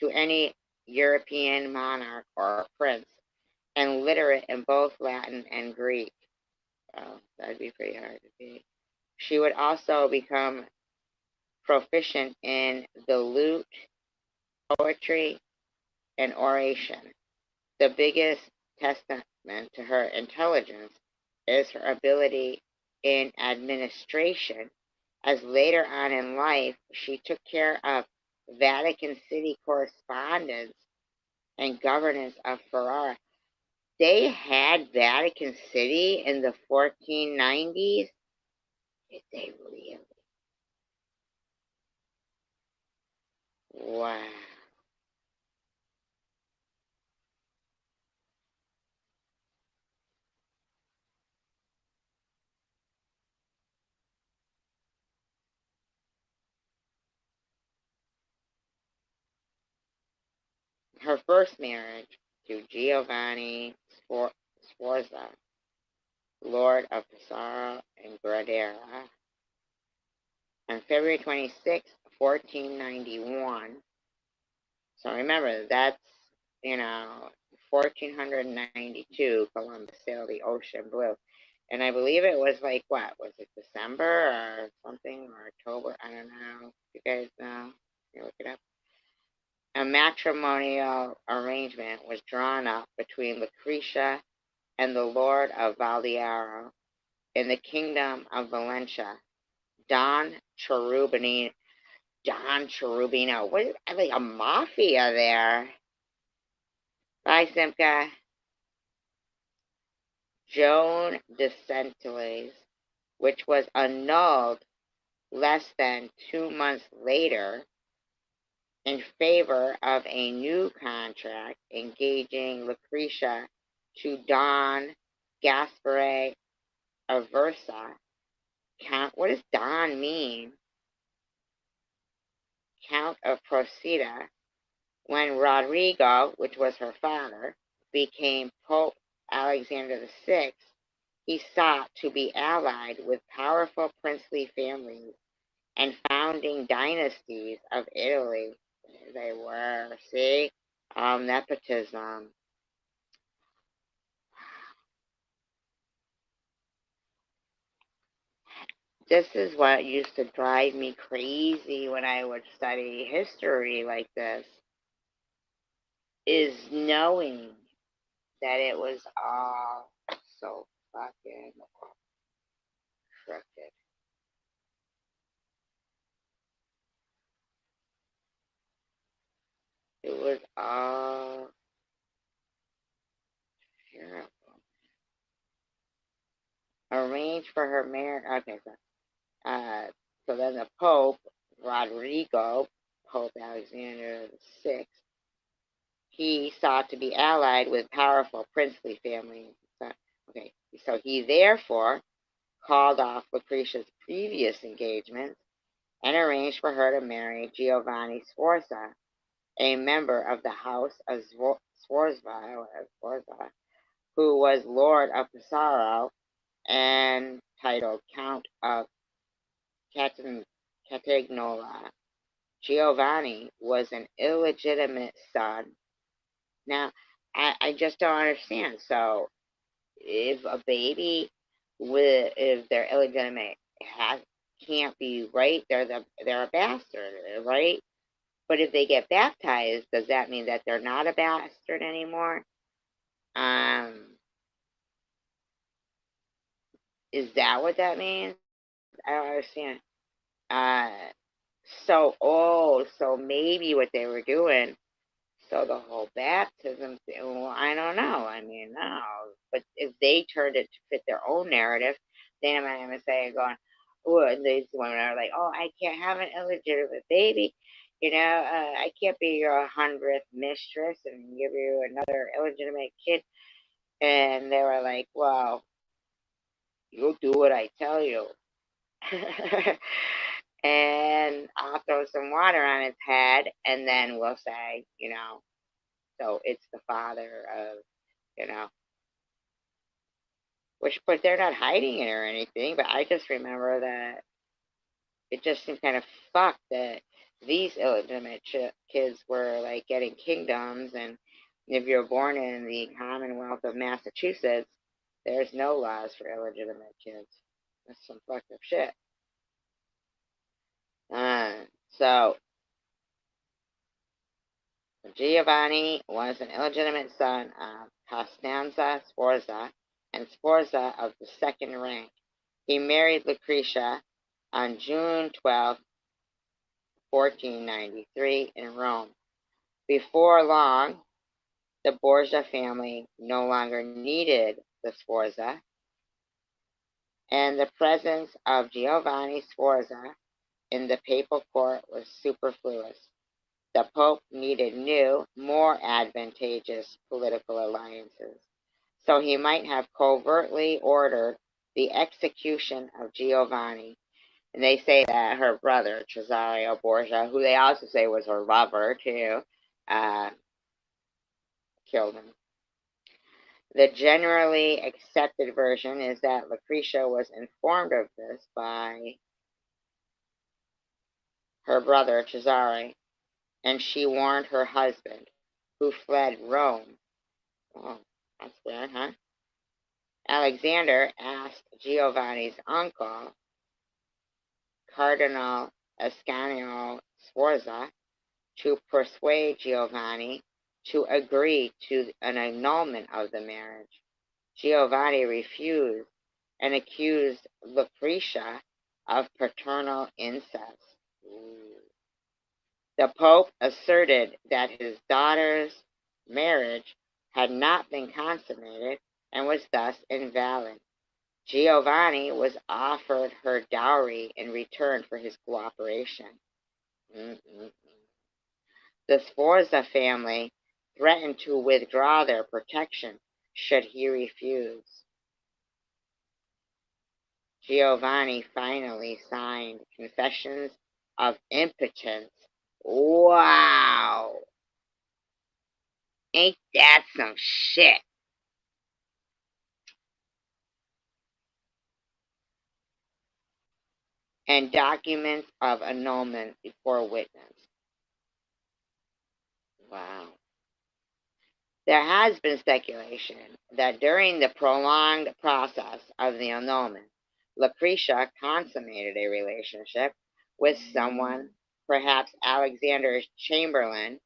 to any European monarch or prince, and literate in both Latin and Greek. Oh, that'd be pretty hard to be. She would also become proficient in the lute, poetry, and oration. The biggest testament to her intelligence is her ability in administration, as later on in life she took care of Vatican City correspondence and governance of Ferrara. They had Vatican City in the 1490s? Did they really? Wow. Her first marriage to Giovanni Sforza, Lord of Pesaro and Gradera, on February 26, 1491. So remember, that's, 1492, Columbus sailed the ocean blue. And I believe it was like, what? Was it December or something, or October? I don't know. You guys know? You look it up. A matrimonial arrangement was drawn up between Lucretia and the Lord of Valdiaro in the kingdom of Valencia, Don Cherubino. Don Cherubino. What is like a mafia there? Bye, Simca. Joan de Centelles, which was annulled less than 2 months later in favor of a new contract engaging Lucretia to Don Gaspare Aversa. Count, what does Don mean? Count of Procida, when Rodrigo, which was her father, became Pope Alexander VI, he sought to be allied with powerful princely families and founding dynasties of Italy. They were, see? Nepotism. This is what used to drive me crazy when I would study history like this, is knowing that it was all so fucking crooked. It was all terrible. Arranged for her marriage. Okay, so then the Pope, Rodrigo, Pope Alexander VI, he sought to be allied with powerful princely families. Okay, so he therefore called off Lucretia's previous engagements and arranged for her to marry Giovanni Sforza, a member of the House of Sforza, who was Lord of Pesaro and titled Count of Catagnola. Giovanni was an illegitimate son. Now, I just don't understand. So, if a baby if they're illegitimate, can't be right. They're a bastard, right? But if they get baptized, does that mean that they're not a bastard anymore? Is that what that means? I don't understand. Uh, so maybe what they were doing, so the whole baptism thing, well, I don't know. I mean, no. But if they turned it to fit their own narrative, then I'm going to say, going, oh, and these women are like, oh, I can't have an illegitimate baby. I can't be your 100th mistress and give you another illegitimate kid. And they were like, well, you'll do what I tell you. and I'll throw some water on its head, and then we'll say, so it's the father of, you know, which, but they're not hiding it or anything, but I just remember that it just seemed kind of fucked that these illegitimate kids were like getting kingdoms, and if you're born in the Commonwealth of Massachusetts, there's no laws for illegitimate kids. That's some fucked up shit. So Giovanni was an illegitimate son of Costanza Sforza and Sforza of the second rank. He married Lucretia on June 12, 1493, in Rome. Before long, the Borgia family no longer needed the Sforza, and the presence of Giovanni Sforza in the papal court was superfluous. The Pope needed new, more advantageous political alliances, so he might have covertly ordered the execution of Giovanni. And they say that her brother, Cesario Borgia, who they also say was her lover too, killed him. The generally accepted version is that Lucretia was informed of this by her brother Cesare, and she warned her husband, who fled Rome. Oh, that's weird, huh? Alexander asked Giovanni's uncle, Cardinal Ascanio Sforza, to persuade Giovanni to agree to an annulment of the marriage. Giovanni refused and accused Lucretia of paternal incest. The Pope asserted that his daughter's marriage had not been consummated and was thus invalid. Giovanni was offered her dowry in return for his cooperation. The Sforza family threatened to withdraw their protection should he refuse. Giovanni finally signed confessions of impotence. Wow! Ain't that some shit? And documents of annulment before witness. Wow. There has been speculation that during the prolonged process of the annulment, Lucretia consummated a relationship with someone, perhaps Alexander's chamberlain,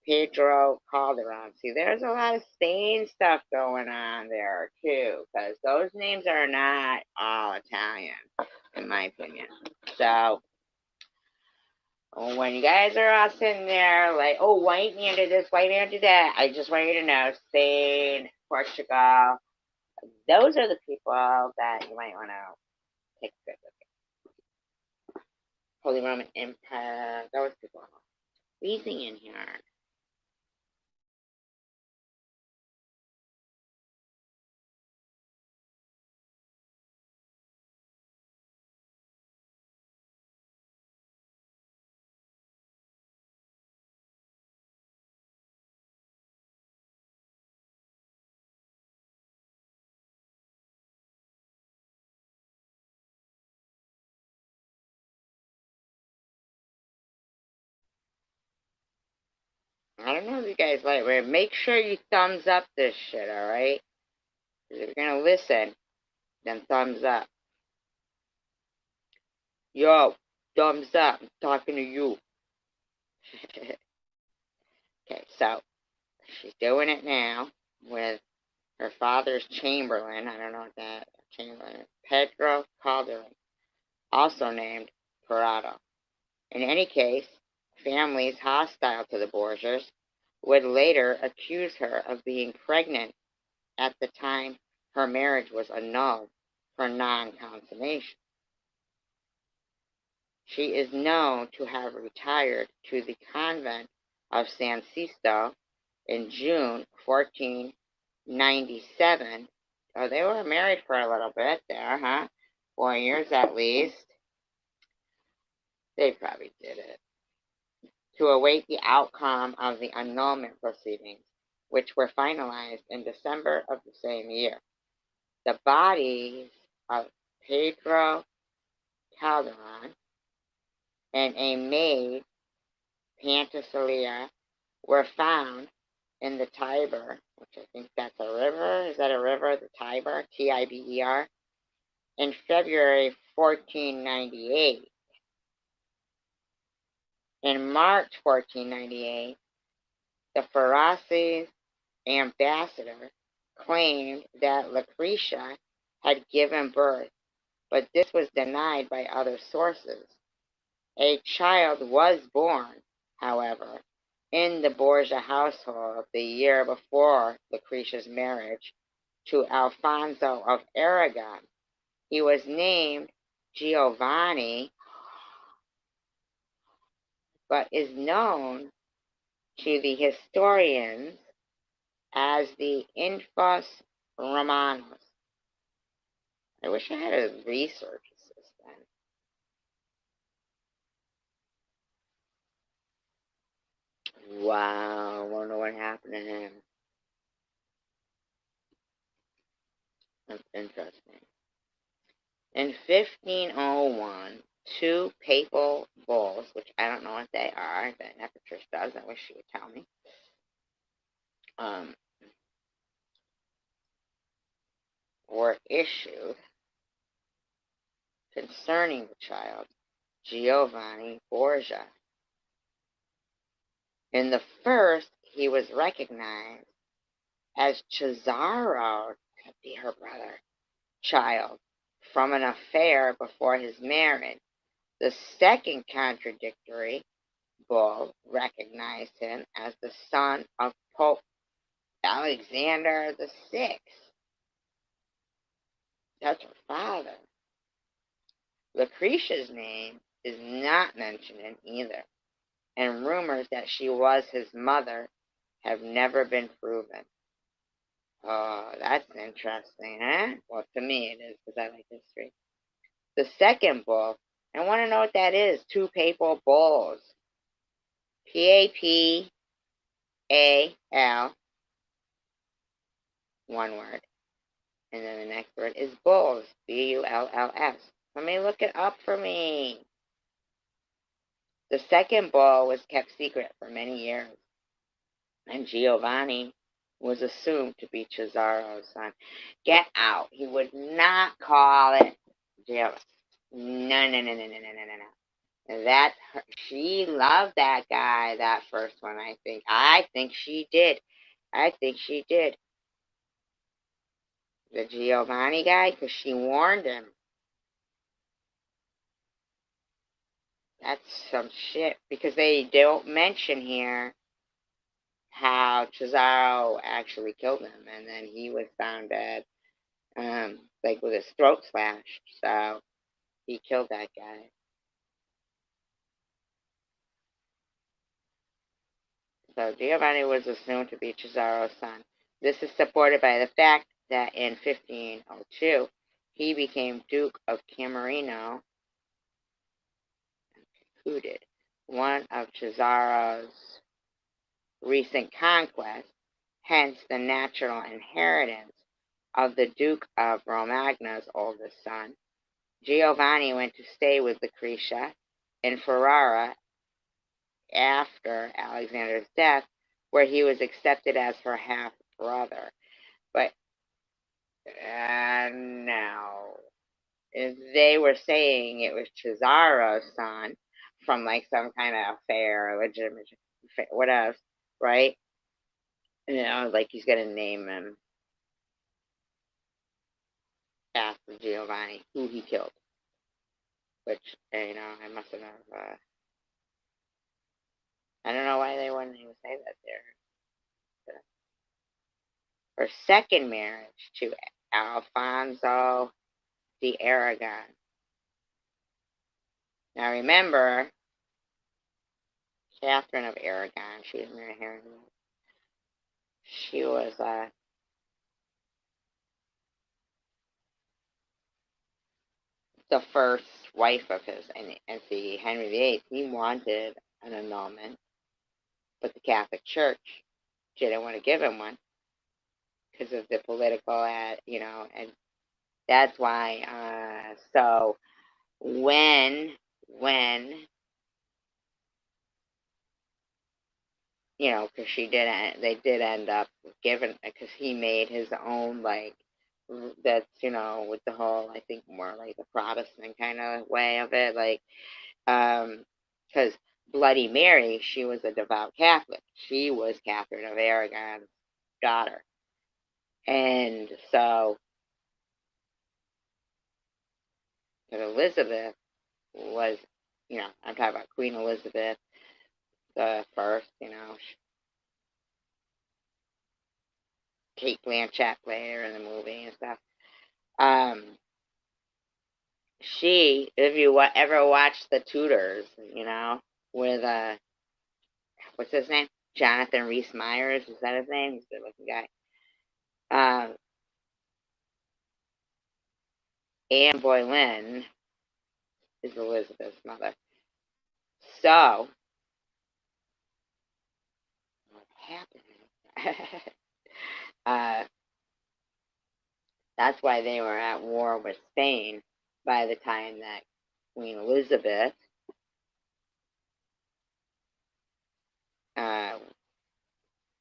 Pedro Calderon. See, there's a lot of Spain stuff going on there, too, because those names are not all Italian, in my opinion. So, when you guys are all sitting there like, oh, white man did this, white man did that, I just want you to know, Spain, Portugal, those are the people that you might want to take a good look at. Holy Roman Empire, those people. Freezing in here. I don't know if you guys like it. Make sure you thumbs up this shit, alright? If you're gonna listen, then thumbs up. Yo, thumbs up. I'm talking to you. Okay, so she's doing it now with her father's chamberlain. I don't know what that chamberlain is. Pedro Calderon, also named Parado. In any case, families hostile to the Borgias would later accuse her of being pregnant at the time her marriage was annulled for non-consummation. She is known to have retired to the convent of San Sisto in June 1497. Oh, they were married for a little bit there, huh? 4 years at least. They probably did it. To await the outcome of the annulment proceedings, which were finalized in December of the same year. The bodies of Pedro Calderon and a maid, Penthesilea, were found in the Tiber, which I think that's a river. Is that a river? The Tiber, Tiber, in February 1498. In March 1498, the Pharisees ambassador claimed that Lucretia had given birth, but this was denied by other sources. A child was born, however, in the Borgia household the year before Lucretia's marriage to Alfonso of Aragon. He was named Giovanni, but is known to the historians as the Infus Romanus. I wish I had a research assistant. Wow, I wonder what happened to him. That's interesting. In 1501, two papal bulls, which I don't know what they are, that Nefertris does, I wish she would tell me, were issued concerning the child, Giovanni Borgia. In the first, he was recognized as Cesaro, could be her brother, child, from an affair before his marriage. The second contradictory bull recognized him as the son of Pope Alexander VI. That's her father. Lucretia's name is not mentioned in either, and rumors that she was his mother have never been proven. Oh, that's interesting, huh? Well, to me it is, because I like history. The second bull, I want to know what that is. Two papal bulls. Papal, one word. And then the next word is bulls, Bulls. Let me look it up for me. The second bull was kept secret for many years, and Giovanni was assumed to be Cesaro's son. Get out. He would not call it Giovanni. No, no, no, no, no, no, no, no. That she loved that guy, that first one, I think. I think she did. The Giovanni guy, because she warned him. That's some shit, because they don't mention here how Cesaro actually killed him, and then he was found dead, like with his throat slashed. So he killed that guy. So Giovanni was assumed to be Cesaro's son. This is supported by the fact that in 1502 he became Duke of Camerino and concluded one of Cesaro's recent conquests, hence the natural inheritance of the Duke of Romagna's oldest son. Giovanni went to stay with Lucretia in Ferrara after Alexander's death, where he was accepted as her half-brother. But, no. They were saying it was Cesaro's son from, like, some kind of affair, legitimate, what else, right? Like he's going to name him after Giovanni, who he killed. Which, I must have, I don't know why they wouldn't even say that there. Her second marriage to Alfonso de Aragon. Now remember, Catherine of Aragon, she was married here. She was the first wife of his, and see, Henry VIII, he wanted an annulment, but the Catholic Church didn't want to give him one because of the political, and that's why. So when because they did end up giving, because he made his own, like, that's, with the whole, I think, more like the Protestant kind of way of it, like, because Bloody Mary, she was a devout Catholic. She was Catherine of Aragon's daughter. And so, but Elizabeth was, I'm talking about Queen Elizabeth the First, Kate Blanchett played her in the movie and stuff. If you ever watched The Tudors, with, what's his name? Jonathan Rhys Meyers, is that his name? He's a good looking guy. Anne Boleyn is Elizabeth's mother. So, what happened? That's why they were at war with Spain by the time that Queen Elizabeth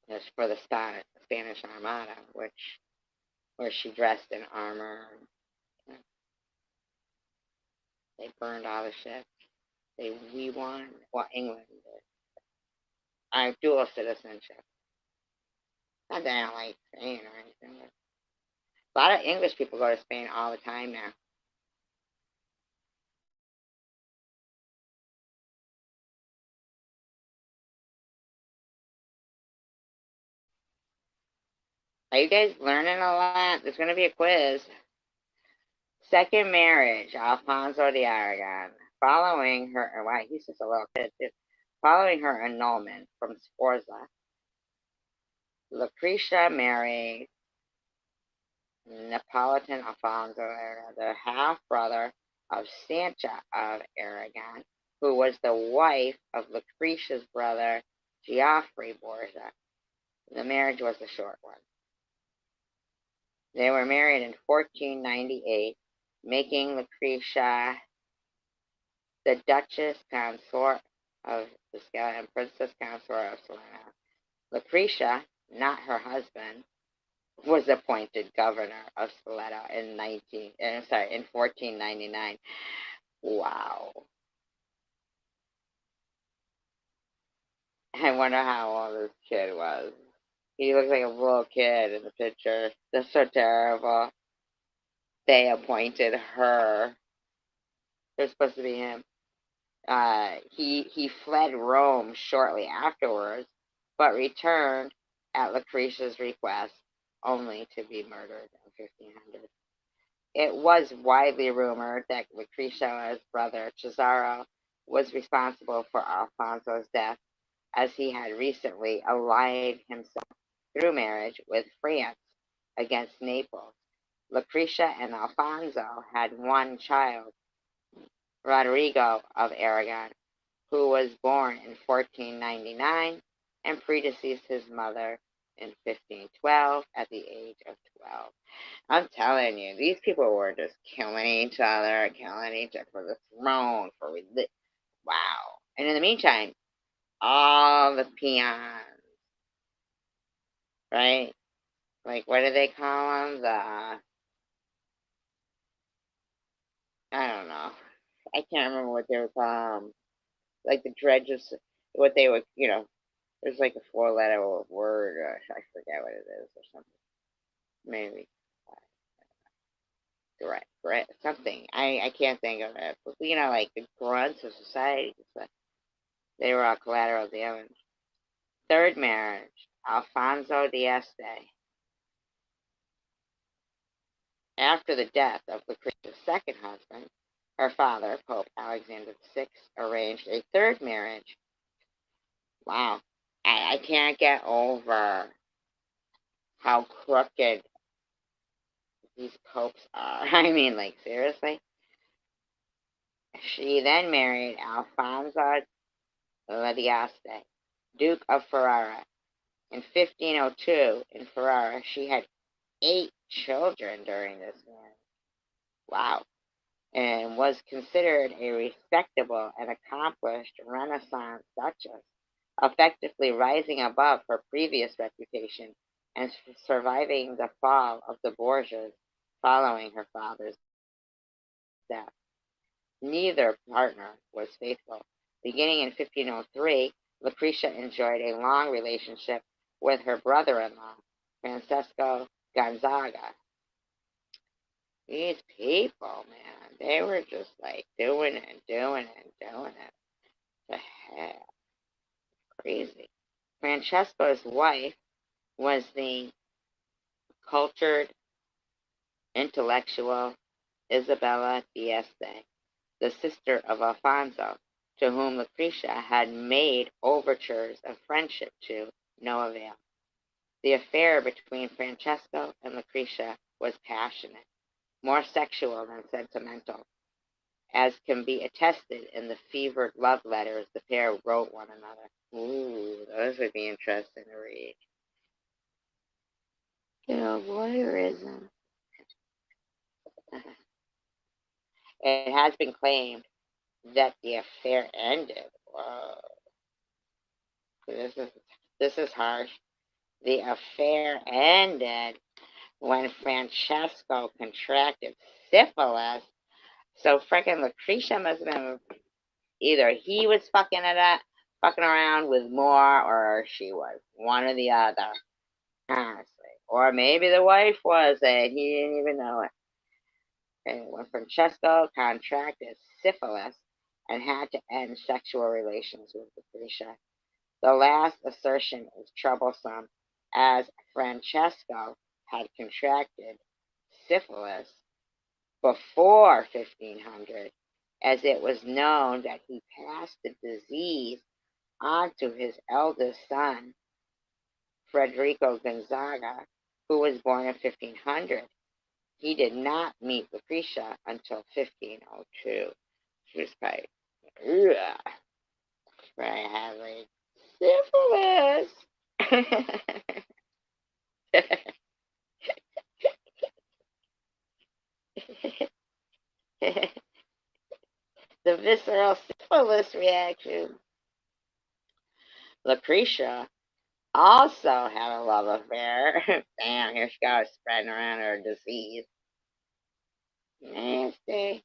was for the Spanish Armada, where she dressed in armor. They burned all the ships. We won. Well, England did. I have dual citizenship. Not that I don't like Spain or anything, but a lot of English people go to Spain all the time now. Are you guys learning a lot? There's going to be a quiz. Second marriage, Alfonso de Aragon. Following her, wow, he's just a little kid too. Following her annulment from Sforza, Lucretia married Napolitan Alfonso, the half-brother of Sancha of Aragon, who was the wife of Lucretia's brother, Geoffrey Borgia. The marriage was a short one. They were married in 1498, making Lucretia the Duchess Consort of Biscaya and Princess Consort of Salerno. Lucretia, not her husband, was appointed governor of Spoleto in 1499. Wow. I wonder how old this kid was. He looks like a little kid in the picture. That's so terrible. They appointed her. They're supposed to be him. He fled Rome shortly afterwards, but returned at Lucretia's request, only to be murdered in 1500. It was widely rumored that Lucretia's brother Cesaro was responsible for Alfonso's death, as he had recently allied himself through marriage with France against Naples. Lucretia and Alfonso had one child, Rodrigo of Aragon, who was born in 1499 and predeceased his mother in 1512 at the age of 12. I'm telling you, these people were just killing each other for the throne, for religion. Wow. And in the meantime, all the peons, right? Like, what do they call them? I don't know. I can't remember what they were called. Like the dredges, what they would, there's like a four-letter word. I forget what it is or something. Maybe. Something. I can't think of it. But, like the grunts of society, they were all collateral damage. Third marriage, Alfonso de Este. After the death of Lucretia's second husband, her father, Pope Alexander VI, arranged a third marriage. Wow. I can't get over how crooked these popes are. I mean, like, seriously? She then married Alfonso Lediaste, Duke of Ferrara. In 1502, in Ferrara, she had 8 children during this marriage. Wow. And was considered a respectable and accomplished Renaissance duchess, effectively rising above her previous reputation and surviving the fall of the Borgias following her father's death. Neither partner was faithful. Beginning in 1503, Lucretia enjoyed a long relationship with her brother-in-law, Francesco Gonzaga. These people, man, they were just like doing it and doing it and doing it. The heck? Crazy. Francesco's wife was the cultured, intellectual Isabella d'Este, the sister of Alfonso, to whom Lucretia had made overtures of friendship to no avail. The affair between Francesco and Lucretia was passionate, more sexual than sentimental, as can be attested in the fevered love letters the pair wrote one another. Ooh, those would be interesting to read. Voyeurism. It has been claimed that the affair ended. Whoa. This is harsh. The affair ended when Francesco contracted syphilis. So freaking Lucretia must have been either he was fucking around with more, or she was. One or the other. Honestly. Or maybe the wife was, and he didn't even know it. And when Francesco contracted syphilis and had to end sexual relations with Lucretia, the last assertion is troublesome, as Francesco had contracted syphilis before 1500, as it was known that he passed the disease on to his eldest son, Federico Gonzaga, who was born in 1500. He did not meet Lucretia until 1502. She was probably, ugh, probably had like syphilis. The visceral syphilis reaction. Lucretia also had a love affair. Damn, here she goes spreading around her disease. Nasty.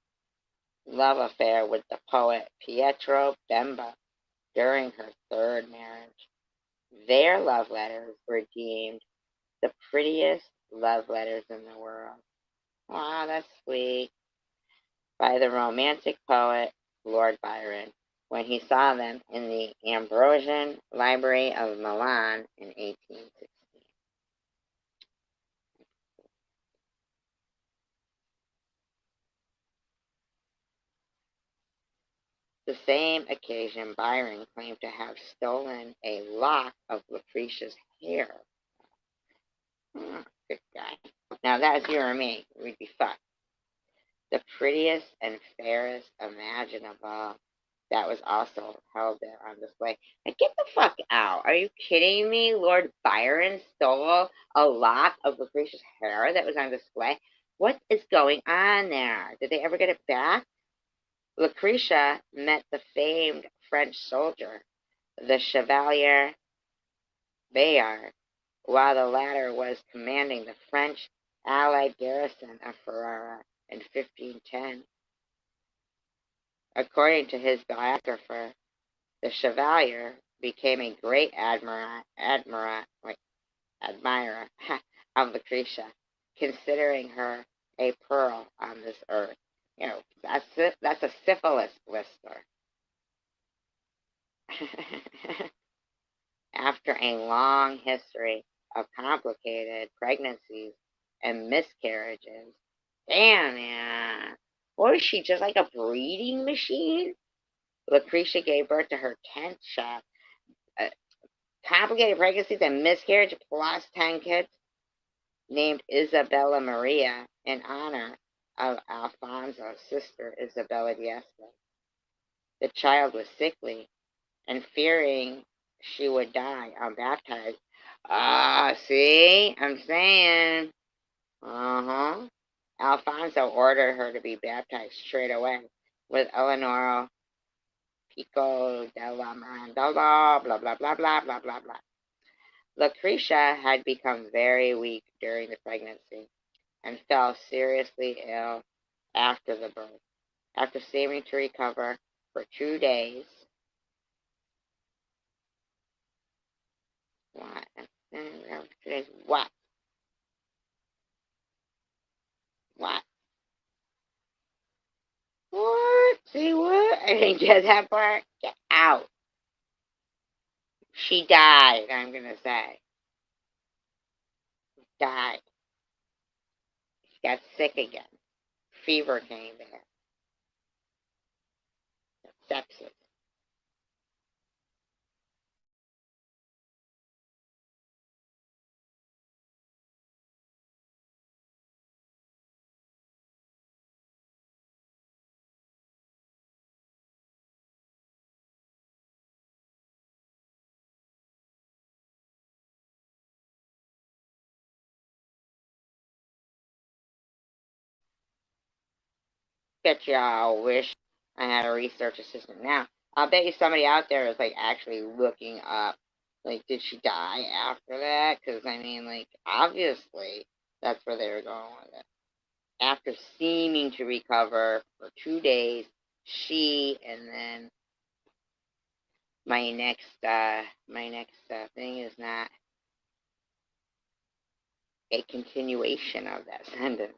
Love affair with the poet Pietro Bemba during her third marriage. Their love letters were deemed the prettiest love letters in the world. Wow, that's sweet. By the romantic poet Lord Byron, when he saw them in the Ambrosian Library of Milan in 1816. The same occasion, Byron claimed to have stolen a lock of Lucretia's hair. Good guy. Now that's you or me. We'd be fucked. The prettiest and fairest imaginable, that was also held there on display. Like, get the fuck out. Are you kidding me? Lord Byron stole a lock of Lucretia's hair that was on display? What is going on there? Did they ever get it back? Lucretia met the famed French soldier, the Chevalier Bayard, while the latter was commanding the French allied garrison of Ferrara in 1510. According to his biographer, the Chevalier became a great admirer of Lucretia, considering her a pearl on this earth. You know, that's a syphilis blister. After a long history of complicated pregnancies and miscarriages, damn, man. What was she, just like a breeding machine? Lucretia gave birth to her 10th child. Complicated pregnancies and miscarriage plus 10 kids, named Isabella Maria in honor of Alfonso's sister, Isabella D'Este. The child was sickly, and fearing she would die unbaptized. See, I'm saying. Uh-huh. Alfonso ordered her to be baptized straight away with Eleonora Pico della Mirandola, blah, blah, blah, blah, blah, blah, blah. Lucretia had become very weak during the pregnancy and fell seriously ill after the birth. After seeming to recover for 2 days, what? 2 days, what? What? What? See what? I didn't get that part. Get out. She died, I'm gonna say. Died. She got sick again. Fever came there. Sepsis. Bet y'all wish I had a research assistant now. I'll bet you somebody out there is like actually looking up, like, did she die after that? Because I mean, like, obviously that's where they were going with it. After seeming to recover for 2 days, and then my next thing is not a continuation of that sentence.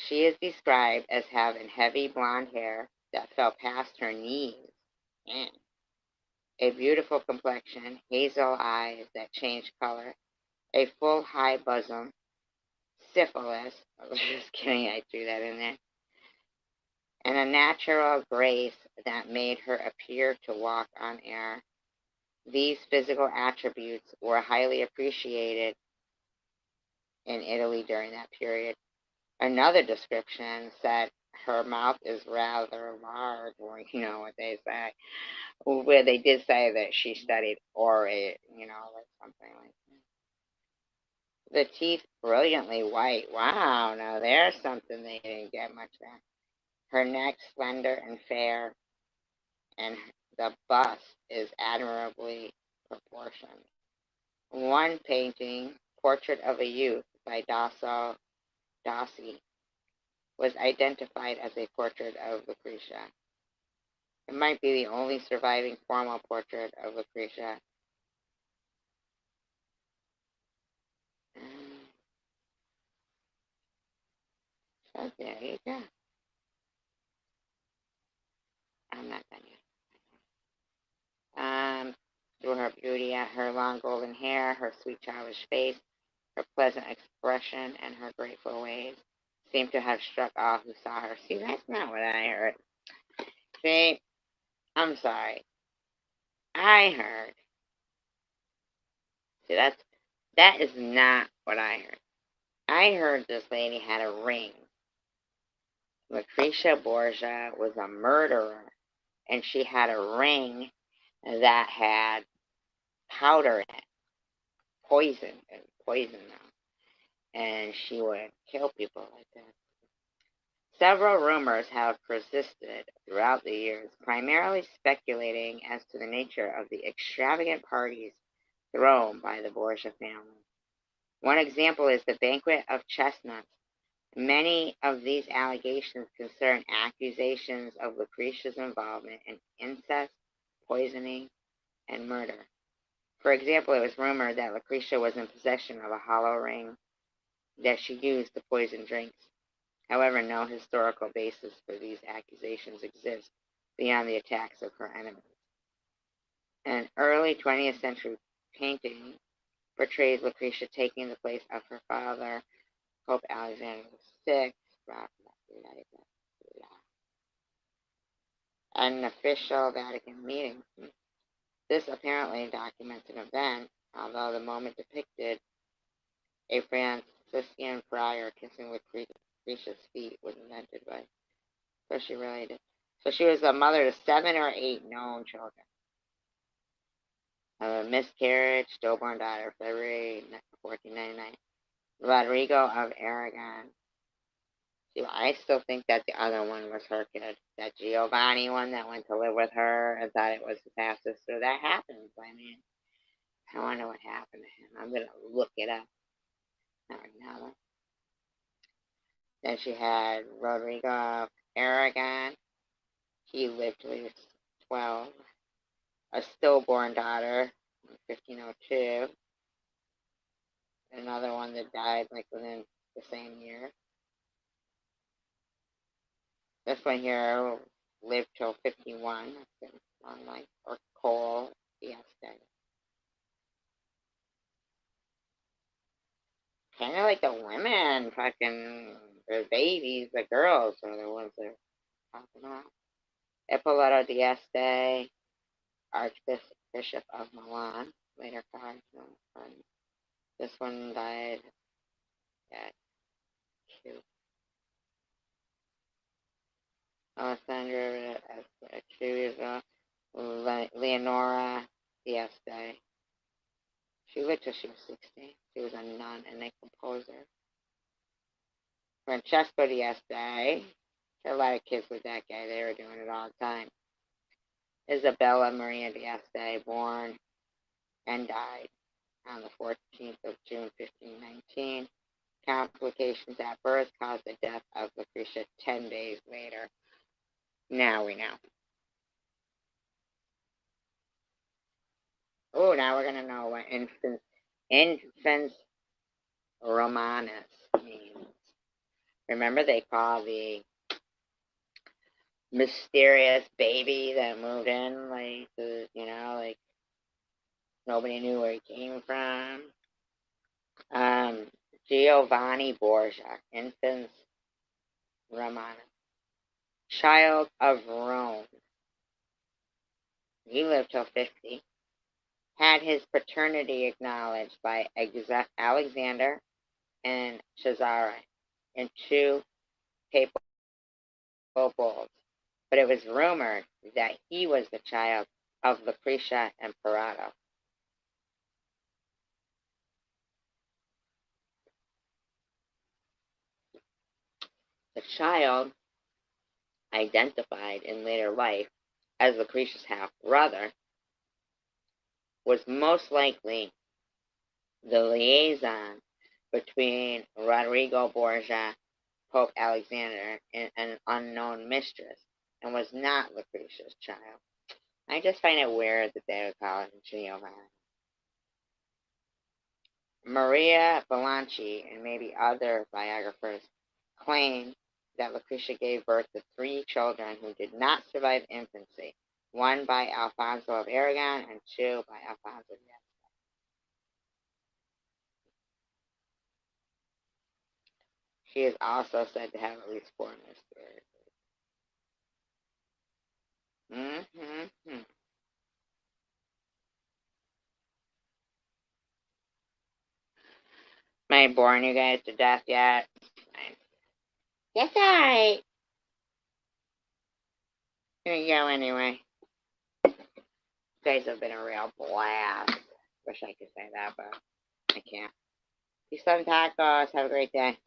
She is described as having heavy blonde hair that fell past her knees, and a beautiful complexion, hazel eyes that changed color, a full high bosom, syphilis, I was just kidding, I threw that in there, and a natural grace that made her appear to walk on air. These physical attributes were highly appreciated in Italy during that period. Another description said her mouth is rather large, or you know what they say, where they did say that she studied orate, like something like that. The teeth brilliantly white. Wow, now there's something they didn't get much then. Her neck slender and fair, and the bust is admirably proportioned. One painting, Portrait of a Youth by Dasso Dossi, was identified as a portrait of Lucretia. It might be the only surviving formal portrait of Lucretia. So there you go. I'm not done yet. Through her beauty, her long golden hair, her sweet childish face, her pleasant expression, and her grateful ways seemed to have struck all who saw her. See, that's not what I heard. See, I'm sorry. I heard. See, that is not what I heard. I heard this lady had a ring. Lucretia Borgia was a murderer, and she had a ring that had powder in it, poison them, and she would kill people like that. Several rumors have persisted throughout the years, primarily speculating as to the nature of the extravagant parties thrown by the Borgia family. One example is the Banquet of Chestnuts. Many of these allegations concern accusations of Lucretia's involvement in incest, poisoning, and murder. For example, it was rumored that Lucretia was in possession of a hollow ring that she used to poison drinks. However, no historical basis for these accusations exists beyond the attacks of her enemies. An early 20th century painting portrays Lucretia taking the place of her father, Pope Alexander VI, at an official Vatican meeting. This apparently documents an event, although the moment depicted a Franciscan friar kissing Lucretia Lucretia's feet was invented by. So she really did. So she was the mother to 7 or 8 known children. A miscarriage, stillborn daughter, February 1499. Rodrigo of Aragon. See, I still think that the other one was her kid. That Giovanni one that went to live with her and thought it was his half sister. That happens. I mean, I wonder what happened to him. I'm going to look it up. Not right now. Then she had Rodrigo of Aragon. He lived till he was 12. A stillborn daughter in 1502. Another one that died like within the same year. This one here lived till 51. That's a long life. Or Cole Fiesta. Kind of like the women, fucking, the babies, the girls are the ones that are talking about. Ippolito d'Este, Archbishop of Milan, later cardinal. This one died at Q. Alessandra Chiusa, Leonora d'Este. She lived till she was 60. She was a nun and a composer. Francesco d'Este. A lot of kids with that guy. They were doing it all the time. Isabella Maria d'Este, born and died on the 14th of June, 1519. Complications at birth caused the death of Lucretia 10 days later. Now we know. Oh, now we're going to know what infans romanus means. Remember they call the mysterious baby that moved in, like, like nobody knew where he came from. Giovanni Borgia, infans romanus. Child of Rome. He lived till 50. Had his paternity acknowledged by Alexander and Cesare in 2 papal bulls, but it was rumored that he was the child of Lucretia Imperato. The child, identified in later life as Lucretia's half-brother, was most likely the liaison between Rodrigo Borgia, Pope Alexander, and an unknown mistress, and was not Lucretia's child. I just find it weird that they would call it Giovanni. Maria Bianchi and maybe other biographers claim that Lucretia gave birth to 3 children who did not survive infancy, 1 by Alfonso of Aragon and 2 by Alfonso of Este. She is also said to have at least 4 miscarriages. Am I boring you guys to death yet? That's alright. Here you go anyway. You guys have been a real blast. Wish I could say that, but I can't. Peace and tacos. Have a great day.